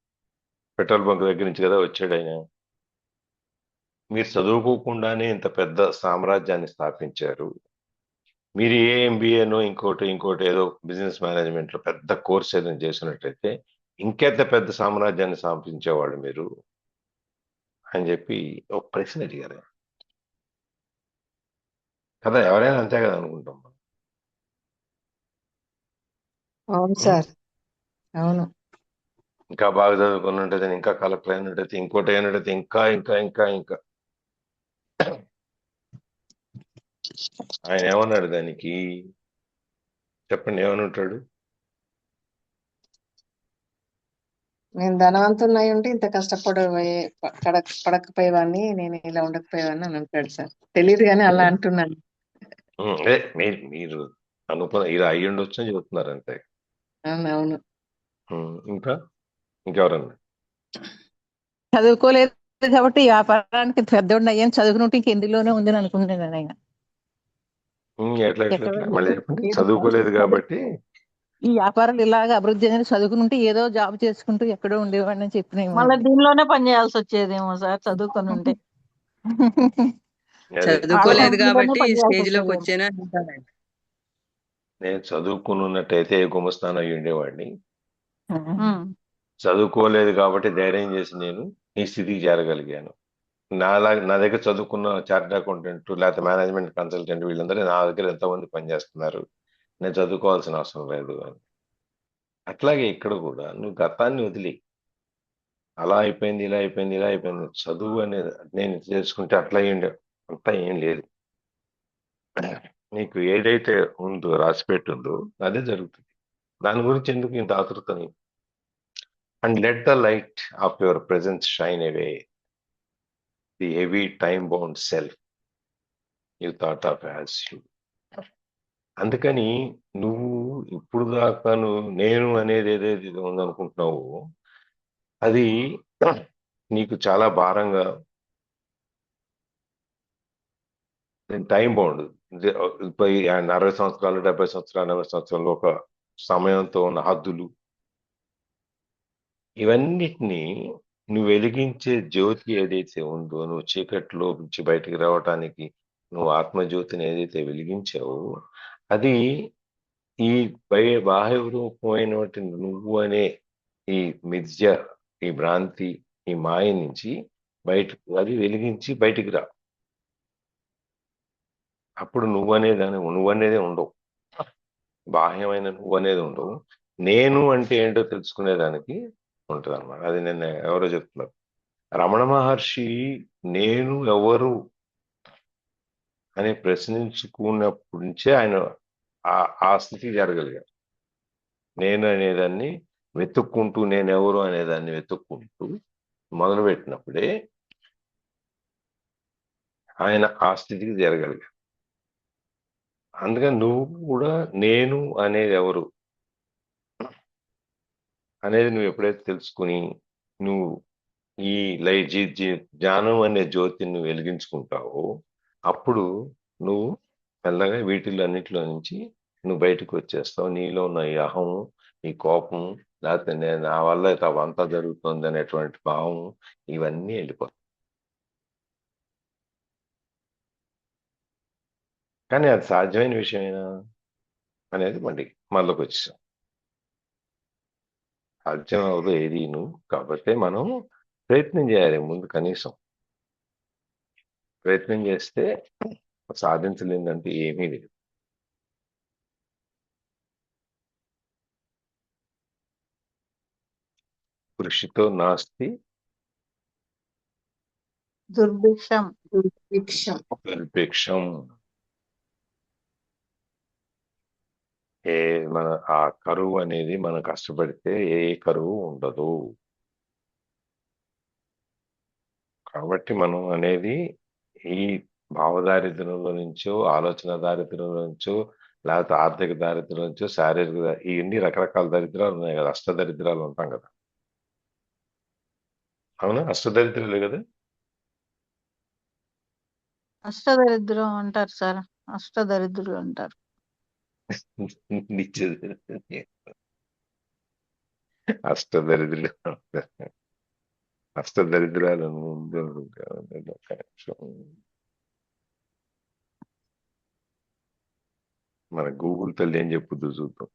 పెట్రోల్ బంక్ దగ్గర నుంచి కదా వచ్చాడు ఆయన. మీరు చదువుకోకుండానే ఇంత పెద్ద సామ్రాజ్యాన్ని స్థాపించారు. మీరు ఏ ఎంబీఏనో ఇంకోటి ఏదో బిజినెస్ మేనేజ్మెంట్ లో పెద్ద కోర్స్ ఏదైనా చేసినట్టయితే ఇంకెంత పెద్ద సామ్రాజ్యాన్ని స్థాపించేవాళ్ళు మీరు అని చెప్పి ఒక ప్రశ్న అడిగారు కదా. ఎవరైనా అంతే కదా అనుకుంటాం. అవును సార్, అవును. ఇంకా బాగా చదువుకున్నట్టయితే, ఇంకా కలెక్టర్ అయినట్టయితే, ఇంకోటి అయినట్టయితే, ఇంకా ఇంకా ఇంకా ఇంకా. ఆయన ఏమన్నాడు దానికి? చెప్పండి, ఏమని ఉంటాడు? నేను ధనవంతున్నై ఉంటే ఇంత పడకపోయేవాడిని, నేను ఇలా ఉండకపోయేవాడిని అని అంటాడు సార్. తెలియదు కానీ అలా అంటున్నాను. మీరు అనుకున్న ఇలా అయ్యి ఉండొచ్చు అని చెబుతున్నారు అంతే. అవునవును. ఇంకా ఇంకెవరన్నా? చదువుకోలేదు కాబట్టి ఈ వ్యాపారానికి పెద్దోడిని అయ్యాను, చదువుకుంటే ఇంకెందులోనే ఉందని అనుకుంటున్నాను ఆయన. ఎట్లా ఎట్లా ఎక్కడ ఎట్లా మళ్ళీ లేదు, చెప్పండి. లేదు చదువుకోలేదు కాబట్టి ఈ వ్యాపారాలు ఇలాగ అభివృద్ధి అనేది చదువుకుంటే ఏదో జాబ్ చేసుకుంటూ ఎక్కడో ఉండేవాడిని అని చెప్పినేమో మళ్ళీ అండి. దీనిలోనే పని చేయాల్సి వచ్చేదేమో సార్ చదువుకొని ఉంటే. అదే చదువుకోలేదు ఆడవాళ్ళలోనే కాబట్టి పని ఈ చేయాల్సి స్టేజ్ లోకి వచ్చేదేమో. వచ్చాను అంటానండి. నేను చదువుకుని ఉన్నట్టయితే ఏ గుమస్తాను అయి ఉండేవాడిని. ఉమ్. చదువుకోలేదు కాబట్టి ధైర్యం చేసి నేను ఈ స్థితికి చేరగలిగాను. నా దగ్గర చదువుకున్న చార్టెడ్ అకౌంటెంట్ లేకపోతే మేనేజ్మెంట్ కన్సల్టెంట్ వీళ్ళందరూ నా దగ్గర ఎంతమంది పనిచేస్తున్నారు, నేను చదువుకోవాల్సిన అవసరం లేదు అని. అట్లాగే ఇక్కడ కూడా నువ్వు గతాన్ని వదిలి అలా అయిపోయింది, ఇలా అయిపోయింది, ఇలా అయిపోయింది, చదువు అనేది నేను చేసుకుంటే అట్లా అయ్యిండే అంతా ఏం లేదు. నీకు ఏదైతే ఉందో రాసి ఉందో అదే జరుగుతుంది. దాని గురించి ఎందుకు ఇంత ఆతృత నీకు? And let the light of your presence shine away the heavy time bound self you thought of as you. అందుకని నువ్వు ఇప్పుడు దాకా నేను అనేది ఏదైతే ఉందనుకుంటున్నావో అది నీకు చాలా భారంగా టైం బౌండ్ 60 సంవత్సరాలు, 70 సంవత్సరాలు, 80 సంవత్సరాలు ఒక సమయంతో ఉన్న హద్దులు, ఇవన్నిటినీ నువ్వు వెలిగించే జ్యోతి ఏదైతే ఉందో, నువ్వు చీకట్లో నుంచి బయటికి రావటానికి నువ్వు ఆత్మజ్యోతిని ఏదైతే వెలిగించావో అది ఈ బాహ్య రూపమైనటువంటి నువ్వు అనే ఈ మిథ్య, ఈ భ్రాంతి, ఈ మాయ నుంచి బయటకు అది వెలిగించి బయటికి రా. అప్పుడు నువ్వనేదే ఉండవు, బాహ్యమైన నువ్వు అనేది ఉండవు. నేను అంటే ఏంటో తెలుసుకునేదానికి ఉంటుంది అన్నమాట. అది నేను ఎవరో చెప్తున్నారు, రమణ మహర్షి నేను ఎవరు అని ప్రశ్నించుకున్నప్పటి నుంచే ఆయన ఆ స్థితికి జరగలిగారు. నేను అనేదాన్ని వెతుక్కుంటూ, నేనెవరు అనేదాన్ని వెతుక్కుంటూ మొదలుపెట్టినప్పుడే ఆయన ఆ స్థితికి జరగలిగారు. అందుకని నువ్వు కూడా నేను అనేది ఎవరు అనేది నువ్వు ఎప్పుడైతే తెలుసుకుని నువ్వు ఈ జ్ఞానం అనే జ్యోతిని నువ్వు వెలిగించుకుంటావో అప్పుడు నువ్వు మెల్లగా వీటిల్లో అన్నిటిలో నుంచి నువ్వు బయటకు వచ్చేస్తావు. నీలో ఉన్న ఈ అహం, ఈ కోపం, లేకపోతే నేను నా వల్ల అవంతా జరుగుతుంది అనేటువంటి భావం, ఇవన్నీ వెళ్ళిపోతాయి. కానీ అది సాధ్యమైన విషయమేనా అనేది మనలోకి వచ్చేసాం. సాధ్యం అవదు ఏదీను. కాబట్టి మనం ప్రయత్నం చేయాలి. ముందు కనీసం ప్రయత్నం చేస్తే సాధించలేదంటే ఏమీ లేదు. కృషితో నాస్తి దుర్భిక్షం. దుర్భిక్షం. మన ఆ కరువు అనేది మనం కష్టపడితే ఏ కరువు ఉండదు. కాబట్టి మనం అనేది ఈ భావదారిద్ర్యంలో నుంచో, ఆలోచన దారిద్ర్యంలో నుంచో, లేకపోతే ఆర్థిక దారిద్ర్యం నుంచో, శారీరక ఇవన్నీ రకరకాల దరిద్రాలు ఉన్నాయి కదా, అష్టదరిద్రాలు ఉంటాం కదా. అవునా? అష్టదరిద్రాలే కదా. అష్టదరిద్రం అంటారు సార్, అష్టదరిద్రులు అంటారు. అష్టదరిద్రులు అష్టదరిద్రాలను మన గూగుల్ తల్లి ఏం చెప్పుద్దు చూద్దాం.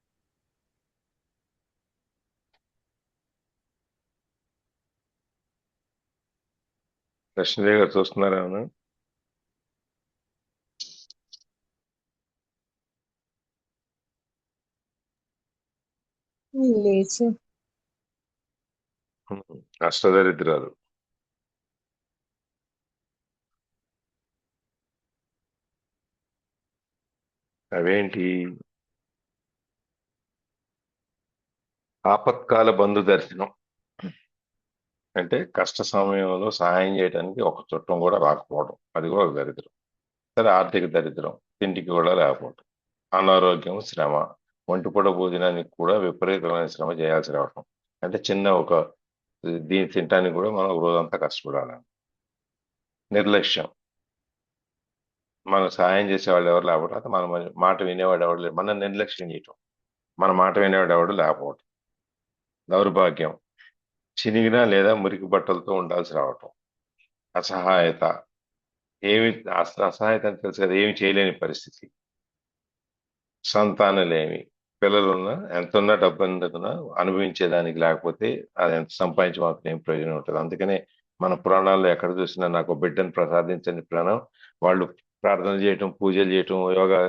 కృష్ణదేవి గారు చూస్తున్నారా? లేచి అష్టదరిద్రాలు అవేంటి? ఆపత్కాల బంధు దర్శనం అంటే కష్ట సమయంలో సహాయం చేయడానికి ఒక చుట్టం కూడా రాకపోవడం, అది కూడా ఒక దరిద్రం. సరే, ఆర్థిక దరిద్రం, తిండికి కూడా లేకపోవడం, అనారోగ్యం, శ్రమ, ఒంటిపూట భోజనానికి కూడా విపరీతమైన శ్రమ చేయాల్సి రావటం. అంటే చిన్న ఒక దీన్ని తినటానికి కూడా మనం రోజంతా కష్టపడాలి. నిర్లక్ష్యం. మనం సహాయం చేసేవాళ్ళు ఎవరు లేకపోతే మన మాట వినేవాడు ఎవడు లేడు. మనం నిర్లక్ష్యం చేయటం. మన మాట వినేవాడు ఎవడు లేకపోవటం. దౌర్భాగ్యం. చినిగిన లేదా మురికి బట్టలతో ఉండాల్సి రావటం. అసహాయత. ఏమి అసహాయత అని తెలుసు కదా, ఏమి చేయలేని పరిస్థితి. సంతానలేమి. పిల్లలున్నా ఎంతున్నా డబ్బు ఎందుకున్నా అనుభవించేదానికి లేకపోతే అది ఎంత సంపాదించి మాత్రం ఏం ప్రయోజనం ఉంటుంది. అందుకనే మన పురాణాల్లో ఎక్కడ చూసినా నాకు బిడ్డను ప్రసాదించని ప్రాణం వాళ్ళు ప్రార్థన చేయటం, పూజలు చేయటం, యోగా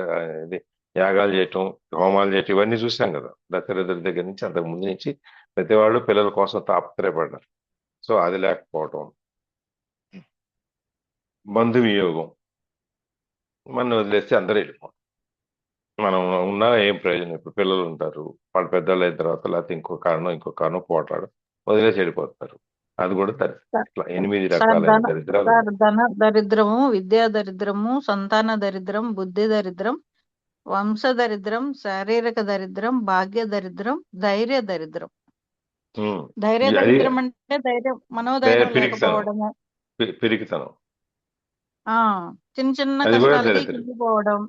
ఇది యాగాలు చేయటం, హోమాలు చేయటం ఇవన్నీ చూసాం కదా. దశరథుడి దగ్గర నుంచి అంతకు ముందు నుంచి ప్రతి వాళ్ళు పిల్లల కోసం తాపత్రయపడ్డారు. సో అది లేకపోవటం. బంధు వియోగం. మనం వదిలేస్తే అందరూ వెళ్ళిపోతాం. మనం ఉన్నా ఏం ప్రయోజనం. ఇప్పుడు పిల్లలు ఉంటారు, వాళ్ళు పెద్దలు అయిన తర్వాత లేకపోతే ఇంకో కారణం పోటాడు వదిలేసి వెళ్ళిపోతారు. అది కూడా ఇట్లా 8 సార్ రకాలైన దరిద్రాలు సార్ ధన దరిద్రము, విద్యా దరిద్రము, సంతాన దరిద్రం, బుద్ధి దరిద్రం, వంశ దరిద్రం, శారీరక దరిద్రం, భాగ్య దరిద్రం, ధైర్య దరిద్రం. ఉమ్. ధైర్య అది దరిద్రం అంటే మనోధైర్యం పిరికితనం. లేకపోవడము. పిరికితనం. ఆ చిన్న చిన్న అది కూడా కష్టాలకి దరిద్రం. కుంగిపోవడం.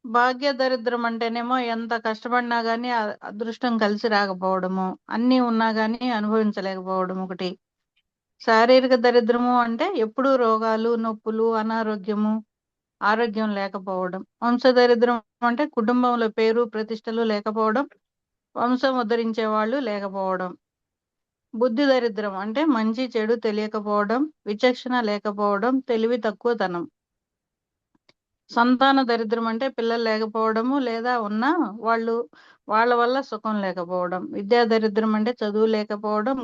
భాగ్య దరిద్రం అంటేనేమో ఎంత కష్టపడినా గానీ అదృష్టం కలిసి రాకపోవడము, అన్నీ ఉన్నా గానీ అనుభవించలేకపోవడం ఒకటి. శారీరక దరిద్రము అంటే ఎప్పుడూ రోగాలు, నొప్పులు, అనారోగ్యము, ఆరోగ్యం లేకపోవడం. వంశ దరిద్రం అంటే కుటుంబంలో పేరు ప్రతిష్టలు లేకపోవడం, వంశం ఉద్ధరించే వాళ్ళు లేకపోవడం. బుద్ధి దరిద్రం అంటే మంచి చెడు తెలియకపోవడం, విచక్షణ లేకపోవడం, తెలివి తక్కువతనం. సంతాన దరిద్రం అంటే పిల్లలు లేకపోవడము, లేదా ఉన్నా వాళ్ళ వల్ల సుఖం లేకపోవడం. విద్యా దరిద్రం అంటే చదువు లేకపోవడం,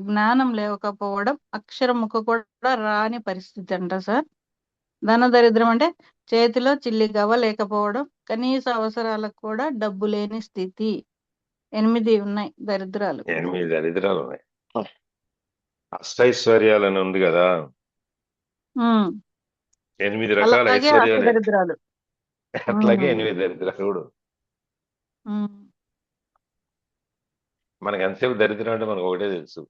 జ్ఞానం లేకపోవడం, అక్షరం ముక్క కూడా రాని పరిస్థితి అంట సార్. ధన దరిద్రం అంటే చేతిలో చిల్లి గవ్వ లేకపోవడం, కనీస అవసరాలకు కూడా డబ్బు లేని స్థితి. 8 ఉన్నాయి దరిద్రాలు. 8 దరిద్రాలు ఉన్నాయి. అష్టైశ్వర్యాలని ఉంది కదా, ఉమ్, 8 రకాల అలాగే ఐశ్వర్యాలే. అష్టదరిద్రాలు. అట్లాగే 8 దరిద్రాలు కూడా. ఉమ్, మనకి ఎంతసేపు దరిద్రం అంటే మనకు ఒకటే తెలుసు,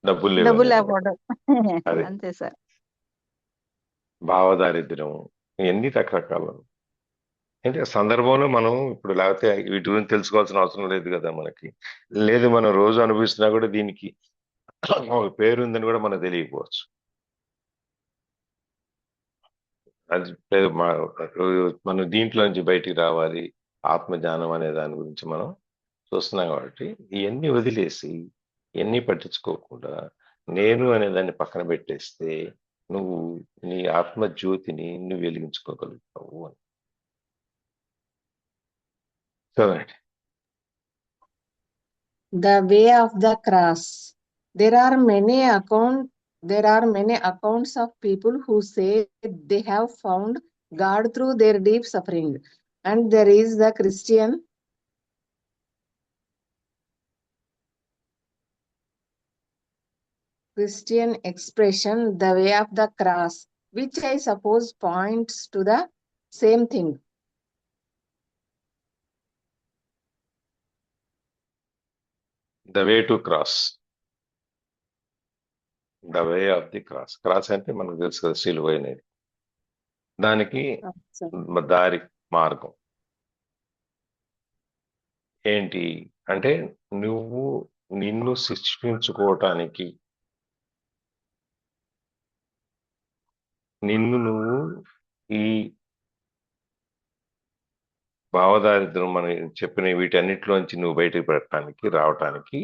డబ్బులు లేవు డబ్బు అనేది. లేకపోవడం. అదే అంతే సార్. భావదారిద్ర్యం. ఇవన్నీ రకరకాలు. అంటే సందర్భంలో మనం ఇప్పుడు లేకపోతే వీటి గురించి తెలుసుకోవాల్సిన అవసరం లేదు కదా మనకి. లేదు మనం రోజు అనుభవిస్తున్నా కూడా దీనికి ఒక పేరు ఉందని కూడా మనకు తెలియకపోవచ్చు. అది లేదు మనం దీంట్లో నుంచి బయటికి రావాలి, ఆత్మజ్ఞానం అనే దాని గురించి మనం చూస్తున్నాం కాబట్టి ఇవన్నీ వదిలేసి ఇవన్నీ పట్టించుకోకుండా నేను అనే దాన్ని పక్కన పెట్టేస్తే నువ్వు నీ ఆత్మ జ్యోతిని నువ్వు వెలిగించుకోగలుగుతావు అని. చదవండి. The way of the cross. There are many accounts of people who say they have found God through their deep suffering. And there is the Christian expression, the way of the cross, which I suppose points to the same thing. The way to cross. The way of the cross. Cross అంటే మనకు తెలుసు కదా, సిలువ అనేది. దానికి దారి, మార్గం ఏంటి అంటే నువ్వు నిన్ను శిక్షించుకోవటానికి, నిన్ను నువ్వు ఈ భావదారిద్రం మనం చెప్పిన వీటన్నిటిలోంచి నువ్వు బయటకు పెట్టడానికి రావటానికి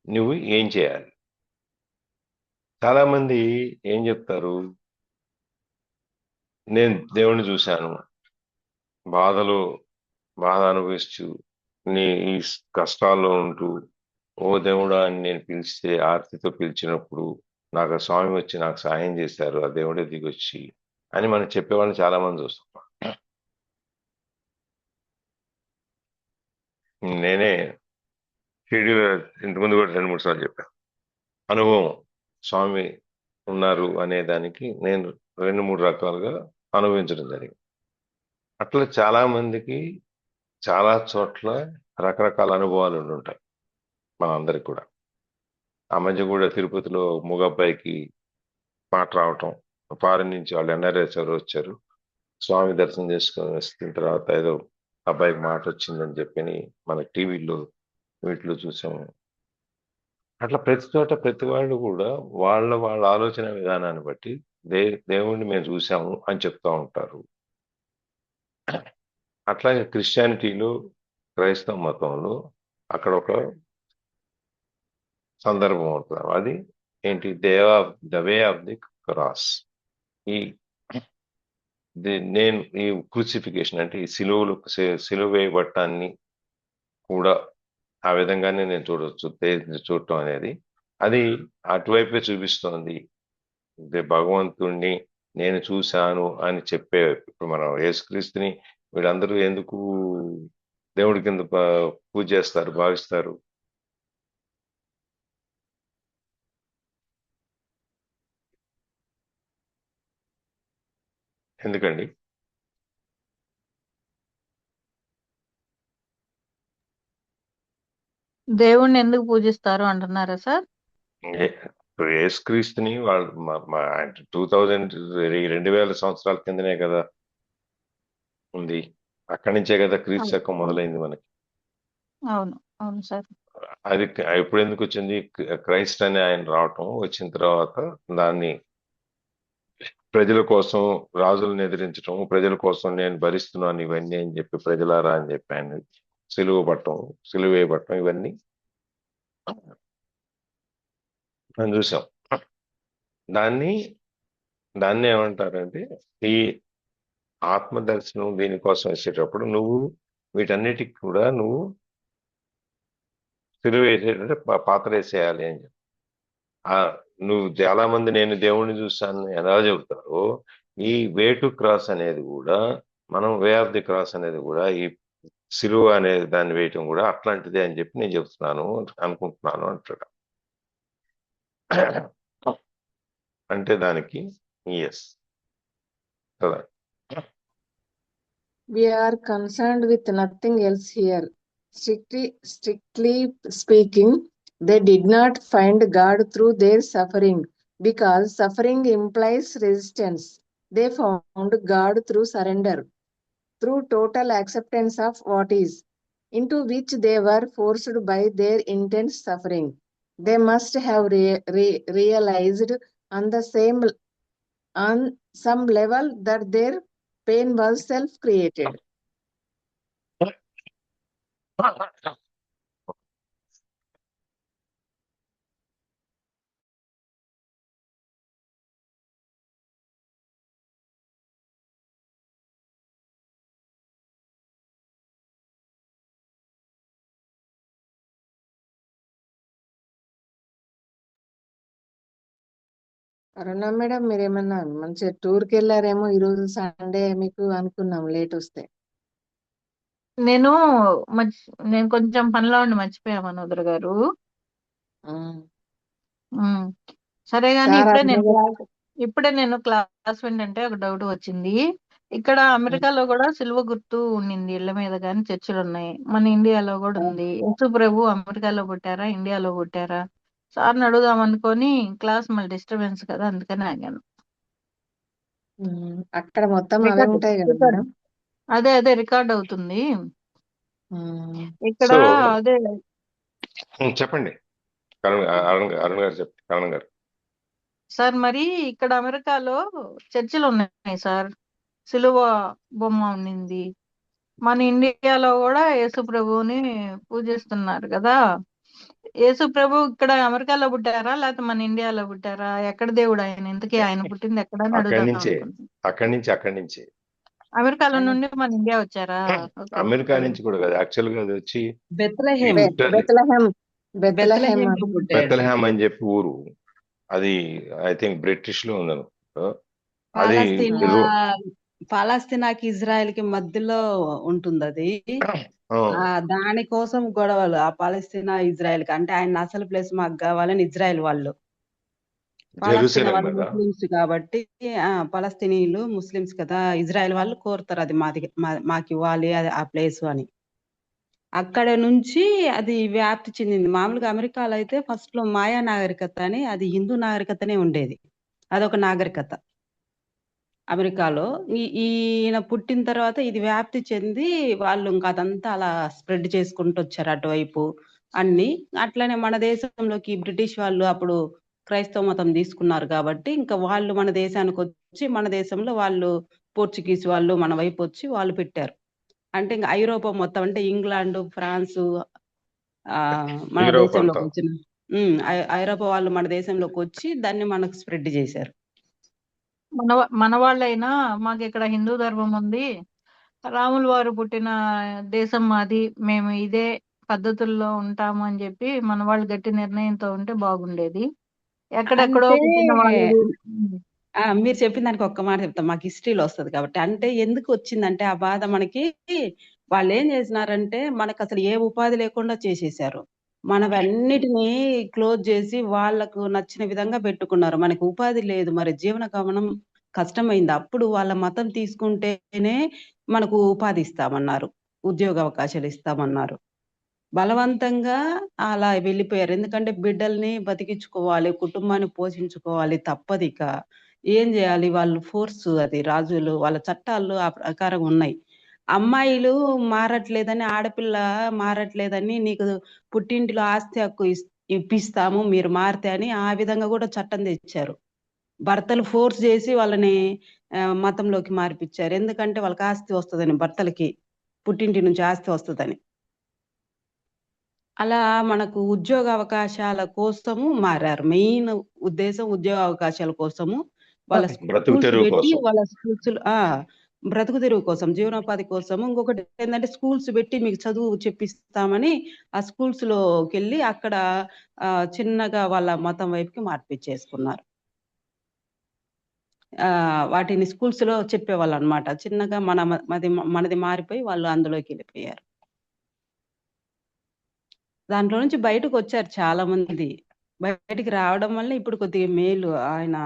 నువ్వు ఏం చేయాలి. చాలా మంది ఏం చెప్తారు, నేను దేవుణ్ణి చూశాను, బాధ అనుభవిస్తూ నీ ఈ కష్టాల్లో ఉంటూ ఓ దేవుడా అని నేను పిలిస్తే, ఆర్తితో పిలిచినప్పుడు నాకు ఆ స్వామి వచ్చి నాకు సహాయం చేశారు, ఆ దేవుడే దిగొచ్చి అని మనం చెప్పేవాళ్ళని చాలా మంది చూస్తాం. నేనే షిరిడీలో ఇంతకుముందు కూడా 2-3 సార్లు చెప్పాను. అనుభవం స్వామి ఉన్నారు అనే దానికి నేను 2-3 రకాలుగా అనుభవించడం జరిగింది. అట్లా చాలా మందికి చాలా చోట్ల రకరకాల అనుభవాలు ఉంటాయి మనందరికి కూడా. ఆ మధ్య కూడా తిరుపతిలో మూగబ్బాయికి మాట రావటం, ఫారిన్ నుంచి వాళ్ళు ఎన్ఆర్ఐస్ ఎవరో వచ్చారు, స్వామి దర్శనం చేసుకొని వస్తున్న తర్వాత ఏదో అబ్బాయికి మాట వచ్చిందని చెప్పని మన టీవీలో వీటిలో చూసాము. అట్లా ప్రతి చోట ప్రతి వాళ్ళు కూడా వాళ్ళ వాళ్ళ ఆలోచన విధానాన్ని బట్టి దేవుణ్ణి మేము చూసాము అని చెప్తా ఉంటారు. అట్లాగే క్రిస్టియానిటీలో, క్రైస్తవ మతంలో అక్కడ ఒక సందర్భం ఉంటుంది. అది ఏంటి? The way of the cross. ఈ నేను ఈ క్రూసిఫికేషన్ అంటే ఈ సిలువ వేయబట్టాన్ని కూడా ఆ విధంగానే నేను చూడటం అనేది అది అటువైపే చూపిస్తోంది. భగవంతుణ్ణి నేను చూశాను అని చెప్పే, ఇప్పుడు మనం యేసుక్రీస్తుని వీళ్ళందరూ ఎందుకు దేవుడి కింద పూజ చేస్తారు, భావిస్తారు? ఎందుకండి? దేవుణ్ణి ఎందుకు పూజిస్తారు అంటున్నారా సార్? యేసుక్రీస్తుని వాళ్ళు 2000 సంవత్సరాల కిందనే కదా ఉంది. అక్కడి నుంచే కదా క్రీస్తు శకం మొదలైంది మనకి. అవును అవును సార్. అది ఎప్పుడు ఎందుకు వచ్చింది? క్రైస్ట్ అని ఆయన రావటం వచ్చిన తర్వాత దాన్ని ప్రజల కోసం రాజులను ఎదిరించడం, ప్రజల కోసం నేను భరిస్తున్నాను ఇవన్నీ అని చెప్పి, ప్రజలారా అని చెప్పి ఆయన సిలువ వేయబట్టం ఇవన్నీ మనం చూసాం. దాన్ని ఏమంటారంటే ఈ ఆత్మదర్శనం దీనికోసం వచ్చేటప్పుడు నువ్వు వీటన్నిటికి కూడా నువ్వు సిలువ వేసేటంటే పాత్ర వేసేయాలి అని చెప్పి. నువ్వు చాలా మంది నేను దేవుణ్ణి చూస్తాను ఎలా చెబుతారో, ఈ వే టు క్రాస్ అనేది కూడా, మనం వే ఆఫ్ ది క్రాస్ అనేది కూడా, ఈ సిలువ అనే దాన్ని వేయటం కూడా అట్లాంటిదే అని చెప్పి నేను చెప్తున్నాను అనుకుంటున్నాను అంటాడు. అంటే దానికి ఎస్ కదా. We are concerned with nothing else here. Strictly speaking, they did not find God through their suffering, because suffering implies resistance. They found God through surrender, through total acceptance of what is, into which they were forced by their intense suffering. They must have realized on some level that their pain was self-created. Aruna madam, మీరేమన్నా మంచిగా టూర్కి వెళ్ళారేమో ఈరోజు సండే మీకు అనుకున్నాం లేట్ వస్తే. నేను కొంచెం పనిలో ఉండి మర్చిపోయా మనోదర్ గారు. సరే గాని ఇప్పుడే నేను క్లాస్ వింటే ఒక డౌట్ వచ్చింది. ఇక్కడ అమెరికాలో కూడా సిలువ గుర్తు ఉండింది ఇళ్ల మీద, కానీ చర్చిలు ఉన్నాయి. మన ఇండియాలో కూడా ఉంది. యేసు ప్రభు అమెరికాలో పుట్టారా, ఇండియాలో పుట్టారా? సార్ని అడుగుదాం అనుకొని క్లాస్ మళ్ళీ డిస్టర్బెన్స్ కదా, అందుకని ఆగాను. అక్కడ మొత్తం అవే ఉంటాయి కదా మేడం. అదే రికార్డ్ అవుతుంది ఇక్కడ. అదే చెప్పండి అరుణ్ గారు, చెప్పండి కరణ్ గారు. సార్, మరి ఇక్కడ అమెరికాలో చర్చిలు ఉన్నాయి సార్, సిలువ బొమ్మ ఉన్నింది. మన ఇండియాలో కూడా యేసు ప్రభువుని పూజిస్తున్నారు కదా. యేసు ప్రభు ఇక్కడ అమెరికాలో పుట్టారా లేకపోతే మన ఇండియాలో పుట్టారా? ఎక్కడ దేవుడు ఆయన? ఇంతకీ ఆయన పుట్టింది ఎక్కడ అని అడుగుదాం. అక్కడి నుంచి అమెరికాలో నుండి మన ఇండియా వచ్చారా? అమెరికా నుంచి కూడా కదా, యాక్చువల్ గా అది వచ్చి బెత్లెహేమ్ అని చెప్పి ఊరు. అది ఐ థింక్ బ్రిటిష్ లో ఉందను. అది పాలస్తీనాకి ఇజ్రాయెల్ కి మధ్యలో ఉంటుంది. అది దానికోసం గొడవలు, ఆ పాలస్తీనా ఇజ్రాయెల్ కి. అంటే ఆయన అసలు ప్లేస్ మాకు కావాలని ఇజ్రాయెల్ వాళ్ళు, పాలస్తీనా వాళ్ళు ముస్లిమ్స్ కాబట్టి, పాలస్తీనీయులు ముస్లిమ్స్ కదా, ఇజ్రాయెల్ వాళ్ళు కోరుతారు అది మాకు ఇవ్వాలి అది ఆ ప్లేస్ అని. అక్కడ నుంచి అది వ్యాప్తి చెందింది. మామూలుగా అమెరికాలో అయితే ఫస్ట్ లో మాయా నాగరికత అని అది హిందూ నాగరికతనే ఉండేది. అదొక నాగరికత అమెరికాలో. ఈయన పుట్టిన తర్వాత ఇది వ్యాప్తి చెంది వాళ్ళు ఇంకా అదంతా అలా స్ప్రెడ్ చేసుకుంటూ వచ్చారు అటువైపు అన్ని. అట్లనే మన దేశంలోకి బ్రిటిష్ వాళ్ళు అప్పుడు క్రైస్తవ మతం తీసుకున్నారు కాబట్టి ఇంకా వాళ్ళు మన దేశానికి వచ్చి మన దేశంలో వాళ్ళు పోర్చుగీస్ వాళ్ళు మన వైపు వచ్చి వాళ్ళు పెట్టారు. అంటే ఇంకా ఐరోపా మొత్తం అంటే ఇంగ్లాండ్, ఫ్రాన్సు మన యూరోప్ అంతా దేశంలోకి వచ్చిన ఐరోపా వాళ్ళు మన దేశంలోకి వచ్చి దాన్ని మనకు స్ప్రెడ్ చేశారు. మన వాళ్ళైనా మాకు ఇక్కడ హిందూ ధర్మం ఉంది, రాముల వారు పుట్టిన దేశం మాది, మేము ఇదే పద్ధతుల్లో ఉంటాము అని చెప్పి మన వాళ్ళు గట్టి నిర్ణయంతో ఉంటే బాగుండేది. ఎక్కడెక్కడో అంటే పుట్టిన వాళ్ళు మీరు చెప్పిన దానికి ఒక్క మాట చెప్తాం, మాకు హిస్టరీలో వస్తుంది కాబట్టి. అంటే ఎందుకు వచ్చిందంటే ఆ బాధ మనకి, వాళ్ళు ఏం చేసినారంటే మనకు అసలు ఏ ఉపాధి లేకుండా చేసేసారు. మనవన్నిటినీ క్లోజ్ చేసి వాళ్ళకు నచ్చిన విధంగా పెట్టుకున్నారు. మనకు ఉపాధి లేదు, మరి జీవన గమనం కష్టమైంది. అప్పుడు వాళ్ళ మతం తీసుకుంటేనే మనకు ఉపాధి ఇస్తామన్నారు, ఉద్యోగ అవకాశాలు ఇస్తామన్నారు. బలవంతంగా అలా వెళ్ళిపోయారు. ఎందుకంటే బిడ్డల్ని బతికించుకోవాలి, కుటుంబాన్ని పోషించుకోవాలి, తప్పదిక. ఏం చేయాలి, వాళ్ళు ఫోర్స్, అది రాజులు వాళ్ళ చట్టాలు ఆ ప్రకారం ఉన్నాయి. అమ్మాయిలు మారట్లేదని, ఆడపిల్ల మారట్లేదని నీకు పుట్టింటిలో ఆస్తి హక్కు ఇప్పిస్తాము మీరు మారితే అని ఆ విధంగా కూడా చట్టం తెచ్చారు. భర్తలు ఫోర్స్ చేసి వాళ్ళని మతంలోకి మార్పిచ్చారు. ఎందుకంటే వాళ్ళకి ఆస్తి వస్తుందని, భర్తలకి పుట్టింటి నుంచి ఆస్తి వస్తుందని. అలా మనకు ఉద్యోగ అవకాశాల కోసము మారారు. మెయిన్ ఉద్దేశం ఉద్యోగ అవకాశాల కోసము వాళ్ళ బ్రతుకు స్కూల్స్ తెరువు పెట్టి, కోసం. వాళ్ళ స్కూల్స్ బ్రతుకు తెరువు కోసం, జీవనోపాధి కోసము. ఇంకొకటి ఏంటంటే స్కూల్స్ పెట్టి మీకు చదువు చెప్పిస్తామని ఆ స్కూల్స్ లోకి వెళ్ళి అక్కడ చిన్నగా వాళ్ళ మతం వైపుకి మార్పిచ్చేసుకున్నారు. వాటిని స్కూల్స్ లో చెప్పేవాళ్ళు అనమాట. చిన్నగా మనది మారిపోయి వాళ్ళు అందులోకి వెళ్ళిపోయారు. దాంట్లో నుంచి బయటకు వచ్చారు చాలా మంది. బయటికి రావడం వల్ల ఇప్పుడు కొద్దిగా మేలు. ఆయన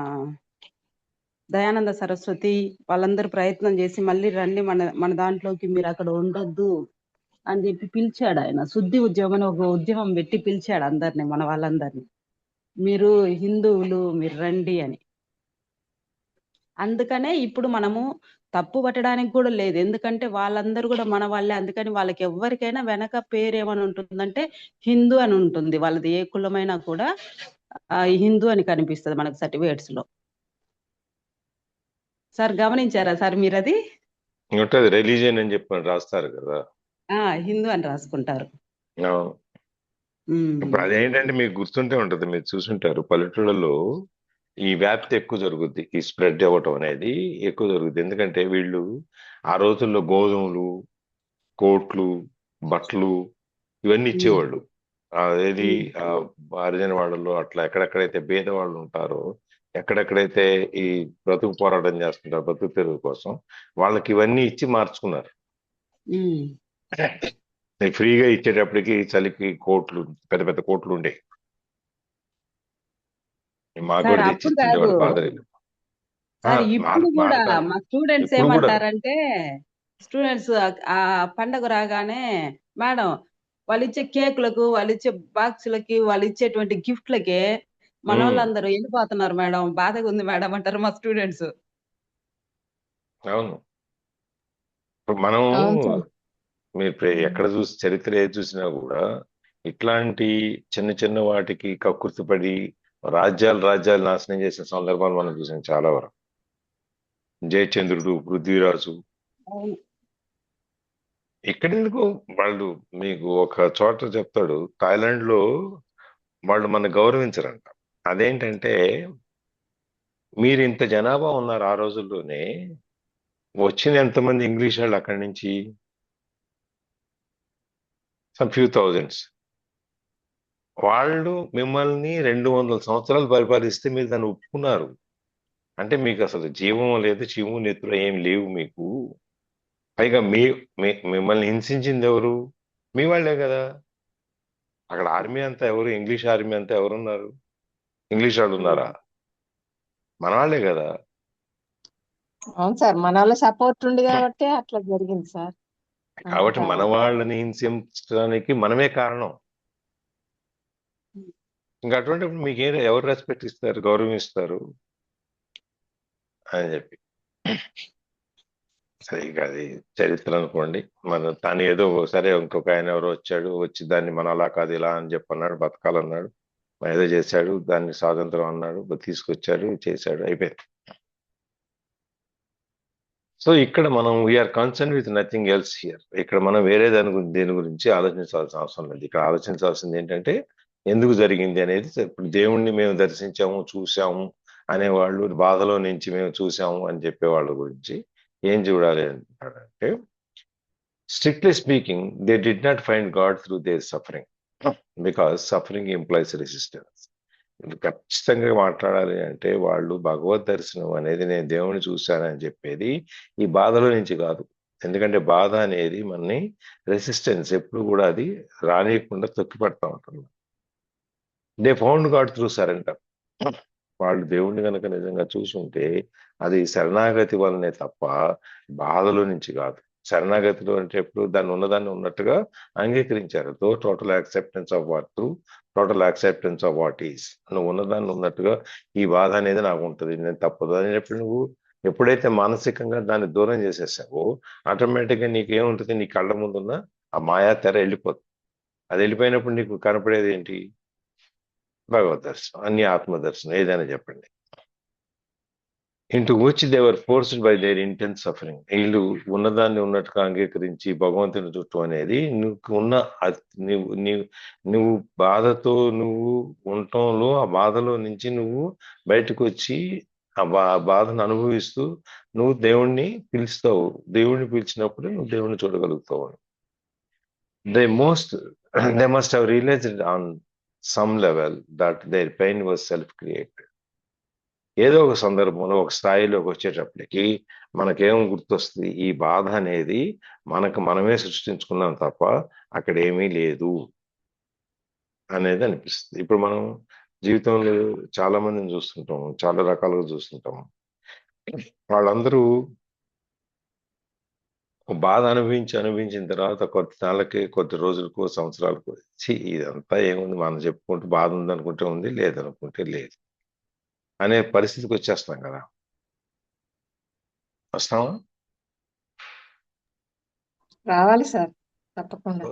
దయానంద సరస్వతి వాళ్ళందరూ ప్రయత్నం చేసి మళ్ళీ రండి మన దాంట్లోకి, మీరు అక్కడ ఉండొద్దు అని చెప్పి పిలిచాడు. ఆయన శుద్ధి ఉద్యమం అని ఒక ఉద్యమం పెట్టి పిలిచాడు అందరినీ, మన వాళ్ళందరినీ, మీరు హిందువులు మీరు రండి అని. అందుకనే ఇప్పుడు మనము తప్పు పట్టడానికి కూడా లేదు, ఎందుకంటే వాళ్ళందరూ కూడా మన వాళ్ళే. అందుకని వాళ్ళకి ఎవరికైనా వెనక పేరు ఏమని ఉంటుందంటే హిందూ అని ఉంటుంది. వాళ్ళది ఏ కులమైనా కూడా హిందూ అని కనిపిస్తుంది మనకు సర్టిఫికేట్స్ లో. సార్ గమనించారా సార్ మీరు అది? ఉంటుంది, రిలీజియన్ అని చెప్పి రాస్తారు కదా. హిందూ అని రాసుకుంటారు. ఇప్పుడు అదేంటంటే మీకు గుర్తుంటే ఉంటది, మీరు చూసుంటారు పల్లెటూళ్ళలో ఈ వ్యాప్తి ఎక్కువ జరుగుద్ది, ఈ స్ప్రెడ్ అవ్వటం అనేది ఎక్కువ జరుగుద్ది. ఎందుకంటే వీళ్ళు ఆ రోజుల్లో గోధుమలు, కోట్లు, బట్టలు ఇవన్నీ ఇచ్చేవాళ్ళు. ఏది హరిజన వాళ్ళలో అట్లా ఎక్కడెక్కడైతే పేదవాళ్ళు ఉంటారో, ఎక్కడెక్కడైతే ఈ బ్రతుకు పోరాటం చేస్తుంటారు బ్రతుకు తెరువు కోసం, వాళ్ళకి ఇవన్నీ ఇచ్చి మార్చుకున్నారు. ఫ్రీగా ఇచ్చేటప్పటికి చలికి కోట్లు, పెద్ద పెద్ద కోట్లు ఉండే మాకు కూడా తెచ్చిస్తుండేవాళ్ళు పాదరీలు. ఇప్పుడు కూడా మా స్టూడెంట్స్ ఇప్పుడు కూడా ఏమంటారంటే, స్టూడెంట్స్ ఆ పండగ రాగానే మేడం వాళ్ళు ఇచ్చే కేకులకు, వాళ్ళు ఇచ్చే బాక్సులకి, వాళ్ళు ఇచ్చేటువంటి గిఫ్ట్లకే మన వాళ్ళందరూ వెళ్ళిపోతున్నారు మేడం, బాధగా ఉంది మేడం అంటారు మా స్టూడెంట్స్. అవును, ఇప్పుడు మనం మీరు ఎక్కడ చూసి చరిత్ర ఏది చూసినా కూడా ఇట్లాంటి చిన్న చిన్న వాటికి కక్కుర్తిపడి రాజ్యాలు నాశనం చేసిన సందర్భాలు మనం చూసాం చాలా వరకు. జయచంద్రుడు, పృథ్వీరాజు, ఇక్కడెందుకు వాళ్ళు మీకు ఒక చోట చెప్తాడు, థాయిలాండ్ లో వాళ్ళు మన గౌరవించరంట. అదేంటంటే మీరు ఇంత జనాభా ఉన్నారు ఆ రోజుల్లోనే, వచ్చిన ఎంతమంది ఇంగ్లీష్ వాళ్ళు అక్కడి నుంచి, సమ్ ఫ్యూ థౌజండ్స్. వాళ్ళు మిమ్మల్ని 200 సంవత్సరాలు పరిపాలిస్తే మీరు దాన్ని ఒప్పుకున్నారు. అంటే మీకు అసలు జీవం లేదు, చీము నెత్తులు ఏం లేవు మీకు. పైగా మిమ్మల్ని హింసించింది ఎవరు? మీ వాళ్ళే కదా. అక్కడ ఆర్మీ అంతా ఎవరు? ఇంగ్లీష్ ఆర్మీ అంతా ఎవరున్నారు? ఇంగ్లీష్ వాళ్ళు ఉన్నారా? మన వాళ్ళే కదా. అవును సార్, మన వాళ్ళ సపోర్ట్ ఉంది కాబట్టి అట్లా జరిగింది సార్. కాబట్టి అంతా మన వాళ్ళని హింసించడానికి మనమే కారణం. ఇంకా అటువంటిప్పుడు మీకేం ఎవరు రెస్పెక్ట్ ఇస్తారు, గౌరవం ఇస్తారు అని చెప్పి. సరే ఇక అది చరిత్ర అనుకోండి. తను ఏదో సరే ఇంకొక ఆయన ఎవరో వచ్చాడు, వచ్చి దాన్ని మనం అలా కాదు ఇలా అని చెప్పి అన్నాడు, బతకాలన్నాడు, ఏదో చేశాడు, దాన్ని స్వాతంత్రం అన్నాడు, తీసుకొచ్చాడు, చేశాడు, అయిపోయింది. సో ఇక్కడ మనం we are concern with nothing else here. ఇక్కడ మనం వేరే దేని గురించి ఆలోచించాల్సిన అవసరం లేదు. ఇక్కడ ఆలోచించాల్సింది ఏంటంటే ఎందుకు జరిగింది అనేది. ఇప్పుడు దేవుణ్ణి మేము దర్శించాము, చూసాము అనేవాళ్ళు, బాధలో నుంచి మేము చూసాము అని చెప్పే వాళ్ళ గురించి ఏం చూడాలి అంటే, strictly speaking they did not find God through there suffering, because suffering implies resistance. ఖచ్చితంగా మాట్లాడాలి అంటే వాళ్ళు భగవద్ దర్శనం అనేది నేను దేవుని చూశానని చెప్పేది ఈ బాధలో నుంచి కాదు. ఎందుకంటే బాధ అనేది మనని రెసిస్టెన్స్ ఎప్పుడు కూడా అది రానియకుండా తొక్కిపడతా ఉంటుంది. They found God through surrender. వాళ్ళు దేవుణ్ణి కనుక నిజంగా చూసుంటే అది శరణాగతి వల్లనే తప్ప బాధలో నుంచి కాదు. శరణాగతిలో అంటే ఎప్పుడు దాన్ని ఉన్నదాన్ని ఉన్నట్టుగా అంగీకరించారు. Though total acceptance of what through total acceptance of what is. నువ్వు ఉన్నదాన్ని ఉన్నట్టుగా ఈ బాధ అనేది నాకు ఉంటుంది, నేను తప్పదు అని చెప్పి నువ్వు ఎప్పుడైతే మానసికంగా దాన్ని దూరం చేసేసావో ఆటోమేటిక్గా నీకేముంటుంది, నీ కళ్ళ ముందున్న ఆ మాయా తెర వెళ్ళిపోతుంది. అది వెళ్ళిపోయినప్పుడు నీకు కనపడేది ఏంటి? భగవద్ దర్శనం, అన్ని ఆత్మదర్శనం, ఏదైనా చెప్పండి. Into which they were forced by their intense suffering. వీళ్ళు ఉన్నదాన్ని ఉన్నట్టుగా అంగీకరించి భగవంతుని చుట్టూ అనేది నువ్వు ఉన్న నువ్వు బాధతో నువ్వు ఉండటంలో ఆ బాధలో నుంచి నువ్వు బయటకు వచ్చి ఆ బాధను అనుభవిస్తూ నువ్వు దేవుణ్ణి పిలుస్తావు. దేవుణ్ణి పిలిచినప్పుడు నువ్వు దేవుణ్ణి చూడగలుగుతావు. They must have realised on some level that their pain was self created. ఏదో ఒక సందర్భంలో ఒక స్థాయిలోకి వచ్చేటప్పటికి మనకేం గుర్తొస్తుంది, ఈ బాధ అనేది మనమే సృష్టించుకున్నాం తప్ప అక్కడ ఏమీ లేదు అనేది అనిపిస్తుంది. ఇప్పుడు మనం జీవితంలో చాలా మందిని చూస్తుంటాం, చాలా రకాలుగా చూస్తుంటాం. వాళ్ళందరూ బాధ అనుభవించిన తర్వాత కొద్ది నాళ్ళకి, కొద్ది రోజులకు, సంవత్సరాలకు ఇదంతా ఏముంది, మనం చెప్పుకుంటూ బాధ ఉందనుకుంటే ఉంది, లేదనుకుంటే లేదు అనే పరిస్థితికి వచ్చేస్తాం కదా. వస్తామా? రావాలి సార్, తప్పకుండా.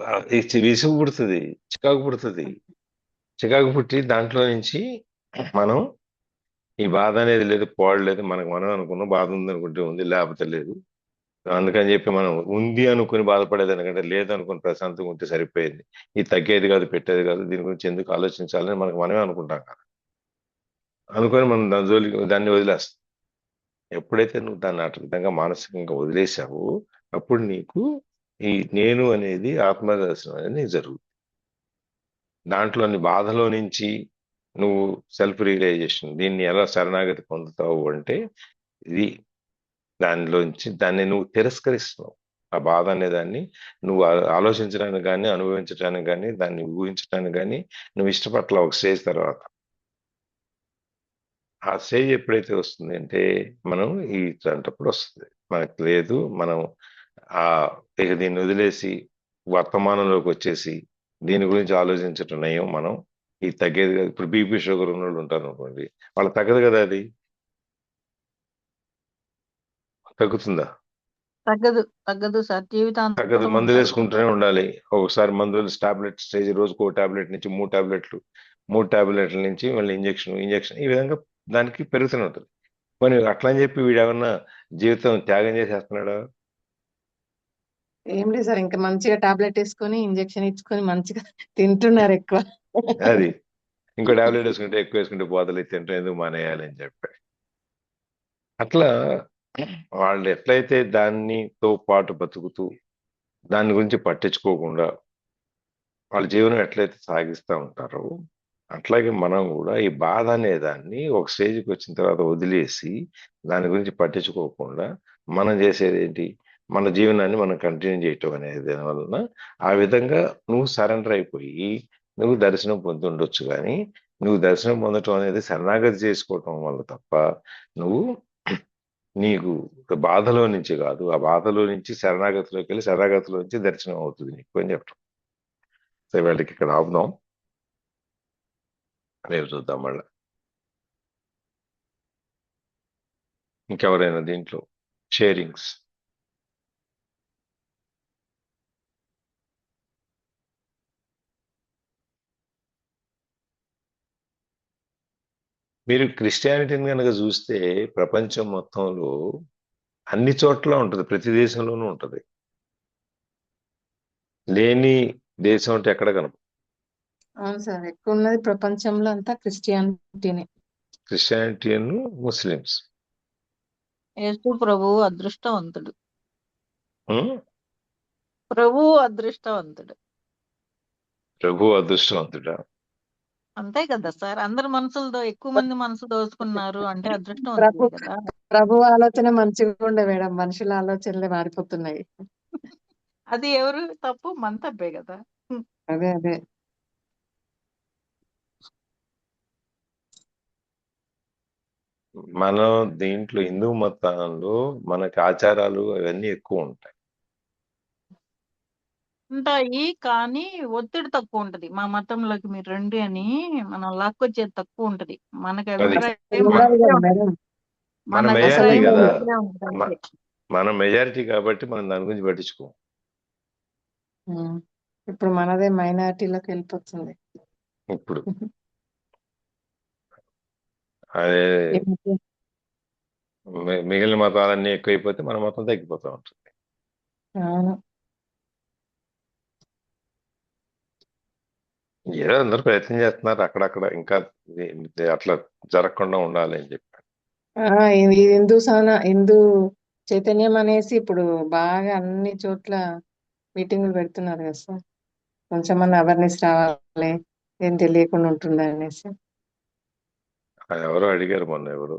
విసుగు పుడుతుంది, చికాకు పుట్టి దాంట్లో నుంచి మనం ఈ బాధ అనేది లేదు, పోవట్లేదు, మనం అనుకున్నాం బాధ ఉంది అనుకుంటే ఉంది, లేకపోతే లేదు. అందుకని చెప్పి మనం ఉంది అనుకుని బాధపడేది ఎందుకంటే లేదు అనుకుని ప్రశాంతంగా ఉంటే సరిపోయింది, ఇది తగ్గేది కాదు, పెట్టేది కాదు, దీని గురించి ఎందుకు ఆలోచించాలని మనమే అనుకుంటాం కదా. అనుకొని మనం దాన్ని వదిలేస్తాం. ఎప్పుడైతే నువ్వు దాన్ని అటు విధంగా మానసికంగా వదిలేసావో అప్పుడు నీకు ఈ నేను అనేది ఆత్మదర్శనం అనేది జరుగుతుంది. దాంట్లోని బాధలో నుంచి నువ్వు సెల్ఫ్ రియలైజేషన్, దీన్ని ఎలా శరణాగతి పొందుతావు అంటే ఇది దాన్ని నువ్వు తిరస్కరిస్తున్నావు. ఆ బాధ అనే దాన్ని నువ్వు ఆలోచించడానికి కానీ, అనుభవించడానికి కానీ, దాన్ని ఊహించడానికి కానీ నువ్వు ఇష్టపట్ల ఒక స్టేజ్ తర్వాత. ఆ స్టేజ్ ఎప్పుడైతే వస్తుంది అంటే మనం ఇట్లాంటప్పుడు వస్తుంది. మనకు లేదు, మనం ఇక దీన్ని వదిలేసి వర్తమానంలోకి వచ్చేసి దీని గురించి ఆలోచించటం నయం. మనం ఇది తగ్గేది కదా. ఇప్పుడు బీపీ షుగర్ ఉన్న వాళ్ళు ఉంటారు అనుకోండి, వాళ్ళు తగ్గదు కదా, అది తగ్గుతుందా? తగ్గదు సార్, జీవితాంతం తగ్గదు. మందులు వేసుకుంటూనే ఉండాలి. ఒకసారి మందులు టాబ్లెట్ స్టేజ్, రోజుకు 1 టాబ్లెట్ నుంచి 3 టాబ్లెట్లు, 3 టాబ్లెట్ల నుంచి మళ్ళీ ఇంజక్షన్, ఈ విధంగా దానికి పెరుగుతూనే ఉంటుంది. మరి అట్లా అని చెప్పి వీడు ఏమన్నా జీవితం త్యాగం చేసేస్తున్నాడా? ఏం లేదు సార్, ఇంకా మంచిగా టాబ్లెట్ వేసుకొని ఇంజెక్షన్ ఇచ్చుకొని మంచిగా తింటున్నారు ఎక్కువ. అది ఇంకో టాబ్లెట్ ఎక్కువ వేసుకుంటే పోతలే, తింటాం, ఎందుకు మానేయాలి అని చెప్పి. అట్లా వాళ్ళు ఎట్లయితే దానితో పాటు బతుకుతూ దాని గురించి పట్టించుకోకుండా వాళ్ళ జీవనం ఎట్లయితే సాగిస్తూ ఉంటారో అట్లాగే మనం కూడా ఈ బాధ అనే దాన్ని ఒక స్టేజ్కి వచ్చిన తర్వాత వదిలేసి దాని గురించి పట్టించుకోకుండా మనం చేసేది ఏంటి, మన జీవనాన్ని మనం కంటిన్యూ చేయటం అనేది. దానివలన ఆ విధంగా నువ్వు సరెండర్ అయిపోయి నువ్వు దర్శనం పొంది ఉండొచ్చు. కానీ నువ్వు దర్శనం పొందటం అనేది శరణాగతి చేసుకోవటం వల్ల తప్ప నువ్వు నీకు బాధలో నుంచి కాదు, ఆ బాధలో నుంచి శరణాగతిలోకి వెళ్ళి శరణాగతిలో నుంచి దర్శనం అవుతుంది నీకు అని చెప్పడం. సో వీళ్ళకి ఇక్కడ ఆపుదాం, రేపు చూద్దాం మళ్ళీ. ఇంకెవరైనా దీంట్లో షేరింగ్స్? మీరు క్రిస్టియానిటీని కనుక చూస్తే ప్రపంచం మొత్తంలో అన్ని చోట్ల ఉంటుంది, ప్రతి దేశంలోనూ ఉంటుంది. లేని దేశం అంటే ఎక్కడ కనుక అవును సార్, ఎక్కువ ఉన్నది ప్రపంచంలో అంతా క్రిస్టియానిటీనే. Christianity Muslims. యేసు ప్రభువు అదృష్టవంతుడు. ఉమ్, ప్రభువు అదృష్టవంతుడు. ప్రభు అదృష్టవంతుడా? అంతే కదా సార్, అందరి మనసులతో ఎక్కువ మంది మనసు దోచుకున్నారు అంటే ప్రభు అదృష్టవంతులే కదా. ప్రభు ఆలోచన మంచిగా ఉండే మేడం, మనుషుల ఆలోచనలే మారిపోతున్నాయి. అది ఎవరు తప్పు? మన తప్పే కదా. అదే అదే. మనం దీంట్లో హిందూ మతంలో మనకి ఆచారాలు అవన్నీ ఎక్కువ ఉంటాయి. ఉంటాయి కానీ ఒత్తిడి తక్కువ ఉంటది. మా మతంలోకి మీరు రండి అని మనం లాక్కొచ్చేది తక్కువ ఉంటది. మనకి అది అభిప్రాయం మన ఉండాలి మనదే కదా ఉంటది. మేడం. మన మన మెజారిటీ అభిప్రాయం కదా, మన దగ్గరే ఉంటది మ- అంతే. మన మెజారిటీ కాబట్టి మనం దాని గురించి పట్టించుకోం. ఉమ్. ఇప్పుడు మనదే మైనారిటీలోకి వెళ్ళిపోతుంది. ఇప్పుడు అదే ఏంటి? మిగిలిన మతాలన్నీ ఎక్కువైపోతే మన మతం తగ్గిపోతూ ఉంటుంది. అవును. ఏదో అందరూ ప్రయత్నం చేస్తున్నారు అక్కడక్కడ, ఇంకా ఇది అట్లా జరగకుండా ఉండాలి అని చెప్పి. ఇది హిందూ చైతన్యం అనేసి ఇప్పుడు బాగా అన్ని చోట్ల మీటింగులు పెడుతున్నారు కదా సార్. కొంచెమన్నా అవేర్నెస్ రావాలి, ఏం తెలియకుండా ఉంటుంది అనేసి. అది ఎవరో అడిగారు మొన్న, ఎవరు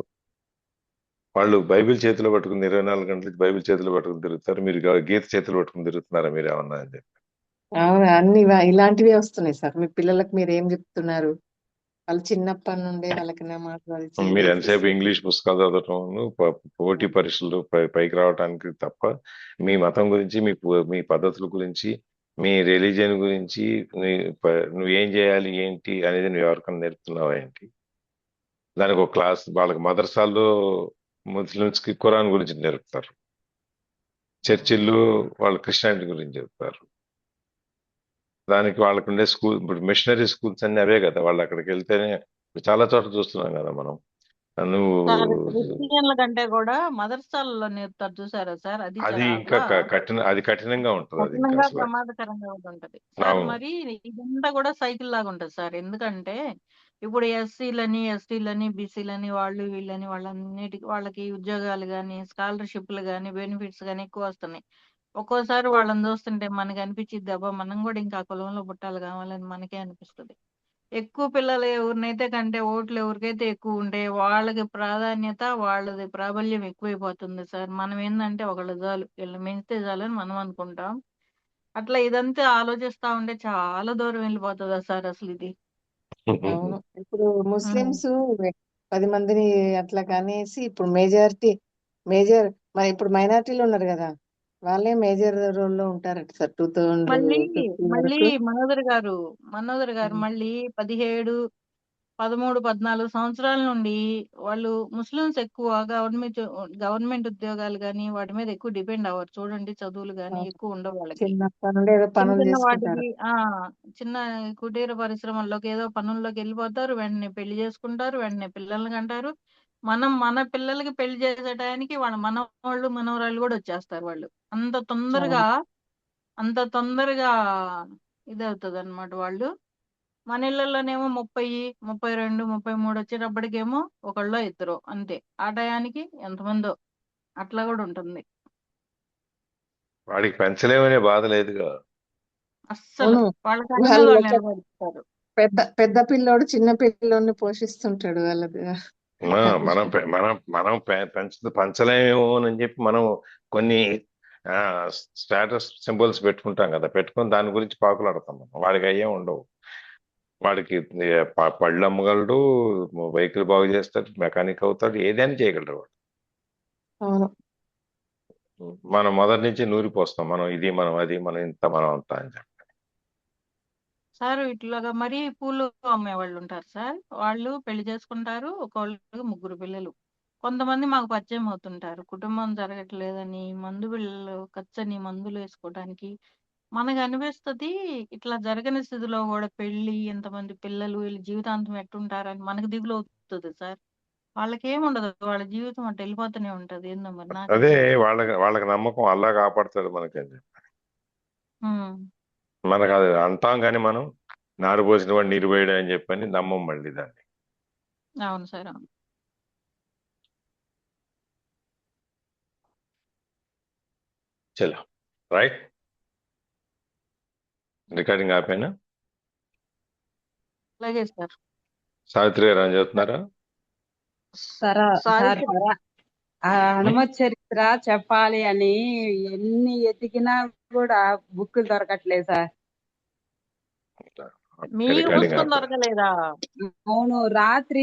వాళ్ళు బైబిల్ చేతిలో పట్టుకుని 24 గంటలకి బైబిల్ చేతిలో పట్టుకుని తిరుగుతారు, మీరు గీత చేతిలో పట్టుకుని తిరుగుతున్నారా మీరు ఏమన్నా అని చెప్పి. అవును, అన్ని ఇలాంటివే వస్తున్నాయి సార్. మీ పిల్లలకు మీరు ఏం చెప్తున్నారు? వాళ్ళు చిన్నప్పటి నుండే వాళ్ళకి నమాజ్ అది మీరు ఎంతసేపు చేపిస్తే. ఇంగ్లీష్ పుస్తకాలు చదవటం, పోటీ పరీక్షలు పైకి రావడానికి తప్ప మీ మతం గురించి, మీ పద్ధతుల గురించి, మీ రిలీజియన్ గురించి, నువ్వేం చేయాలి ఏంటి అనేది నువ్వు ఎవరికైనా నేర్పుతున్నావా ఏంటి? దానికి ఒక క్లాస్ వాళ్ళకి మదర్సాల్లో ముస్లిమ్స్ కి ఖురాన్ గురించి నేర్పుతారు, చర్చిల్లో వాళ్ళు క్రిస్టియానిటీ గురించి చెప్తారు. దానికి వాళ్ళకు ఉండే స్కూల్, ఇప్పుడు మిషనరీ స్కూల్స్ అన్ని అవే కదా, వాళ్ళు అక్కడికి వెళ్తేనే చాలా చోట్ల చూస్తున్నాం కదా మనం. నువ్వు సార్ క్రిస్టియన్ల కంటే కూడా మదర్సాలలో నేర్పుతారు చూసారా సార్, అది అది ఇంకా చాలా అది కఠినంగా ఉంటుంది, అది ఇంకా కఠినంగా అసలు. ప్రమాదకరంగా కూడా ఉంటది సార్. అవును. మరి ఇదంతా కూడా సైకిల్ లాగా ఉంటది సార్. ఎందుకంటే ఇప్పుడు ఎస్టీలని బీసీలని వాళ్ళు వీళ్ళని వాళ్ళన్నిటికి వాళ్ళకి ఉద్యోగాలు కానీ స్కాలర్షిప్లు కానీ బెనిఫిట్స్ కానీ ఎక్కువ వస్తున్నాయి. ఒక్కోసారి వాళ్ళని చూస్తుంటే మనకి అనిపించిద్ది, అబ్బా మనం కూడా ఇంకా ఆ కులంలో పుట్టాలి కావాలని మనకే అనిపిస్తుంది. ఎక్కువ పిల్లలు ఎవరినైతే కంటే ఓట్లు ఎవరికైతే ఎక్కువ ఉంటే వాళ్ళకి ప్రాధాన్యత, వాళ్ళది ప్రాబల్యం ఎక్కువైపోతుంది సార్. మనం ఏంటంటే ఒకళ్ళు చాలు, వీళ్ళు మించితే చాలని మనం అనుకుంటాం. అట్లా ఇదంతా ఆలోచిస్తా ఉంటే చాలా దూరం వెళ్ళిపోతుందా సార్ అసలు ఇది. అవును, ఇప్పుడు ఉమ్. ముస్లిమ్స్ 10 మందిని అట్లా కనేసి ఇప్పుడు మేజర్ మరి ఇప్పుడు మైనారిటీలో ఉన్నారు కదా, వాళ్ళే మేజర్ రోల్లో ఉంటారట సార్ మళ్ళీ 2050 మళ్ళీ వరకు. మనోదర్ గారు మళ్ళీ 17, 13, 14 సంవత్సరాల నుండి వాళ్ళు ముస్లిమ్స్ ఎక్కువ గవర్నమెంట్ ఉద్యోగాలు కానీ వాటి మీద ఎక్కువ డిపెండ్ అవ్వరు చూడండి. చదువులు కానీ ఎక్కువ ఉండవు వాళ్ళకి. చిన్నప్పటి నుండి ఏదో చిన్న పనులు చిన్న చేసుకుంటారు. వాటికి చిన్న కుటీర పరిశ్రమల్లోకి ఏదో పనుల్లోకి వెళ్ళిపోతారు, వెంటనే పెళ్లి చేసుకుంటారు, వెంటనే పిల్లల్ని కంటారు. మన పిల్లలకి పెళ్లి చేసే టయానికి వాళ్ళ మనవాళ్ళు మనవరాళ్ళు కూడా వచ్చేస్తారు. వాళ్ళు అంత తొందరగా అవును. అంత తొందరగా ఇదవుతుంది అనమాట. వాళ్ళు మన ఇళ్లలోనేమో 30, 32, 33 వచ్చేటప్పటికేమో ఒకళ్ళో ఇద్దరు అంతే. ఆ టయానికి ఎంతమందో అట్లా కూడా ఉంటుంది. వాడికి పెంచలేమనే బాధ లేదుగా. అస్సలు అవును, వాళ్ళ కాళ్ళ మీద వాళ్ళు వాళ్ళు ఒక నిలబడతారు. పెద్ద పిల్లోడు చిన్న పిల్లోడిని పోషిస్తుంటాడు వాళ్ళది. మనం పెంచలేమేమో అని చెప్పి మనం కొన్ని స్టేటస్ సింబల్స్ పెట్టుకుంటాం కదా, పెట్టుకొని దాని గురించి పాకులాడతాం మనం. వాడికి అయ్యే ఉండవు. వాడికి పళ్ళు అమ్మగలడు, వెహికల్ బాగు చేస్తాడు, మెకానిక్ అవుతాడు, ఏదైనా చేయగలడు వాడు. అవును. మనం మొదటి నుంచి నూరిపోస్తాం. మనం ఇది, మనం అది, మనం ఇంత, మనం అంతా అని చెప్పి. సార్ ఇట్లాగా మరీ పూలు అమ్మేవాళ్ళు ఉంటారు సార్. వాళ్ళు పెళ్లి చేసుకుంటారు, ఒకళ్ళకి 3 పిల్లలు. కొంతమంది మాకు పరిచయం అవుతుంటారు. కుటుంబం జరగట్లేదని మందు బిళ్ళలు ఖర్చని మందులు వేసుకోవడానికి మనకు అనిపిస్తుంది. ఇట్లా జరగని స్థితిలో కూడా పెళ్లి, ఇంతమంది పిల్లలు, వీళ్ళ జీవితాంతం ఎట్టుంటారని మనకు దిగులు అవుతుంది సార్. వాళ్ళకి ఏముండదు, వాళ్ళ జీవితం అట్ట వెళ్ళిపోతూనే ఉంటది. ఏందో మరి నాకు అదే అర్థం అవ్వదు. వాళ్ళకి నమ్మకం అల్లా కాపాడుతాడు మనకని చెప్పి. ఉమ్, మనకు అది అంటాం కానీ మనం నారు పోసిన వాడు నీరు పోయాడు అని చెప్పని నమ్మం మళ్ళీ దాన్ని. అవును సార్, అవును. చలో రైట్, రికార్డింగ్ ఆపేనా? అలాగే సార్. సావిత్రి గారు అని చెప్తున్నారా? సార్ సావిత్రి ఆ హనుమ చరిత్ర చెప్పాలి అని ఎన్ని ఎతికినా కూడా బుక్ దొరకట్లేదు సార్. మీరు రికార్డింగ్ పుస్తకం ఆపేనా? దొరకలేదా? అవును, రాత్రి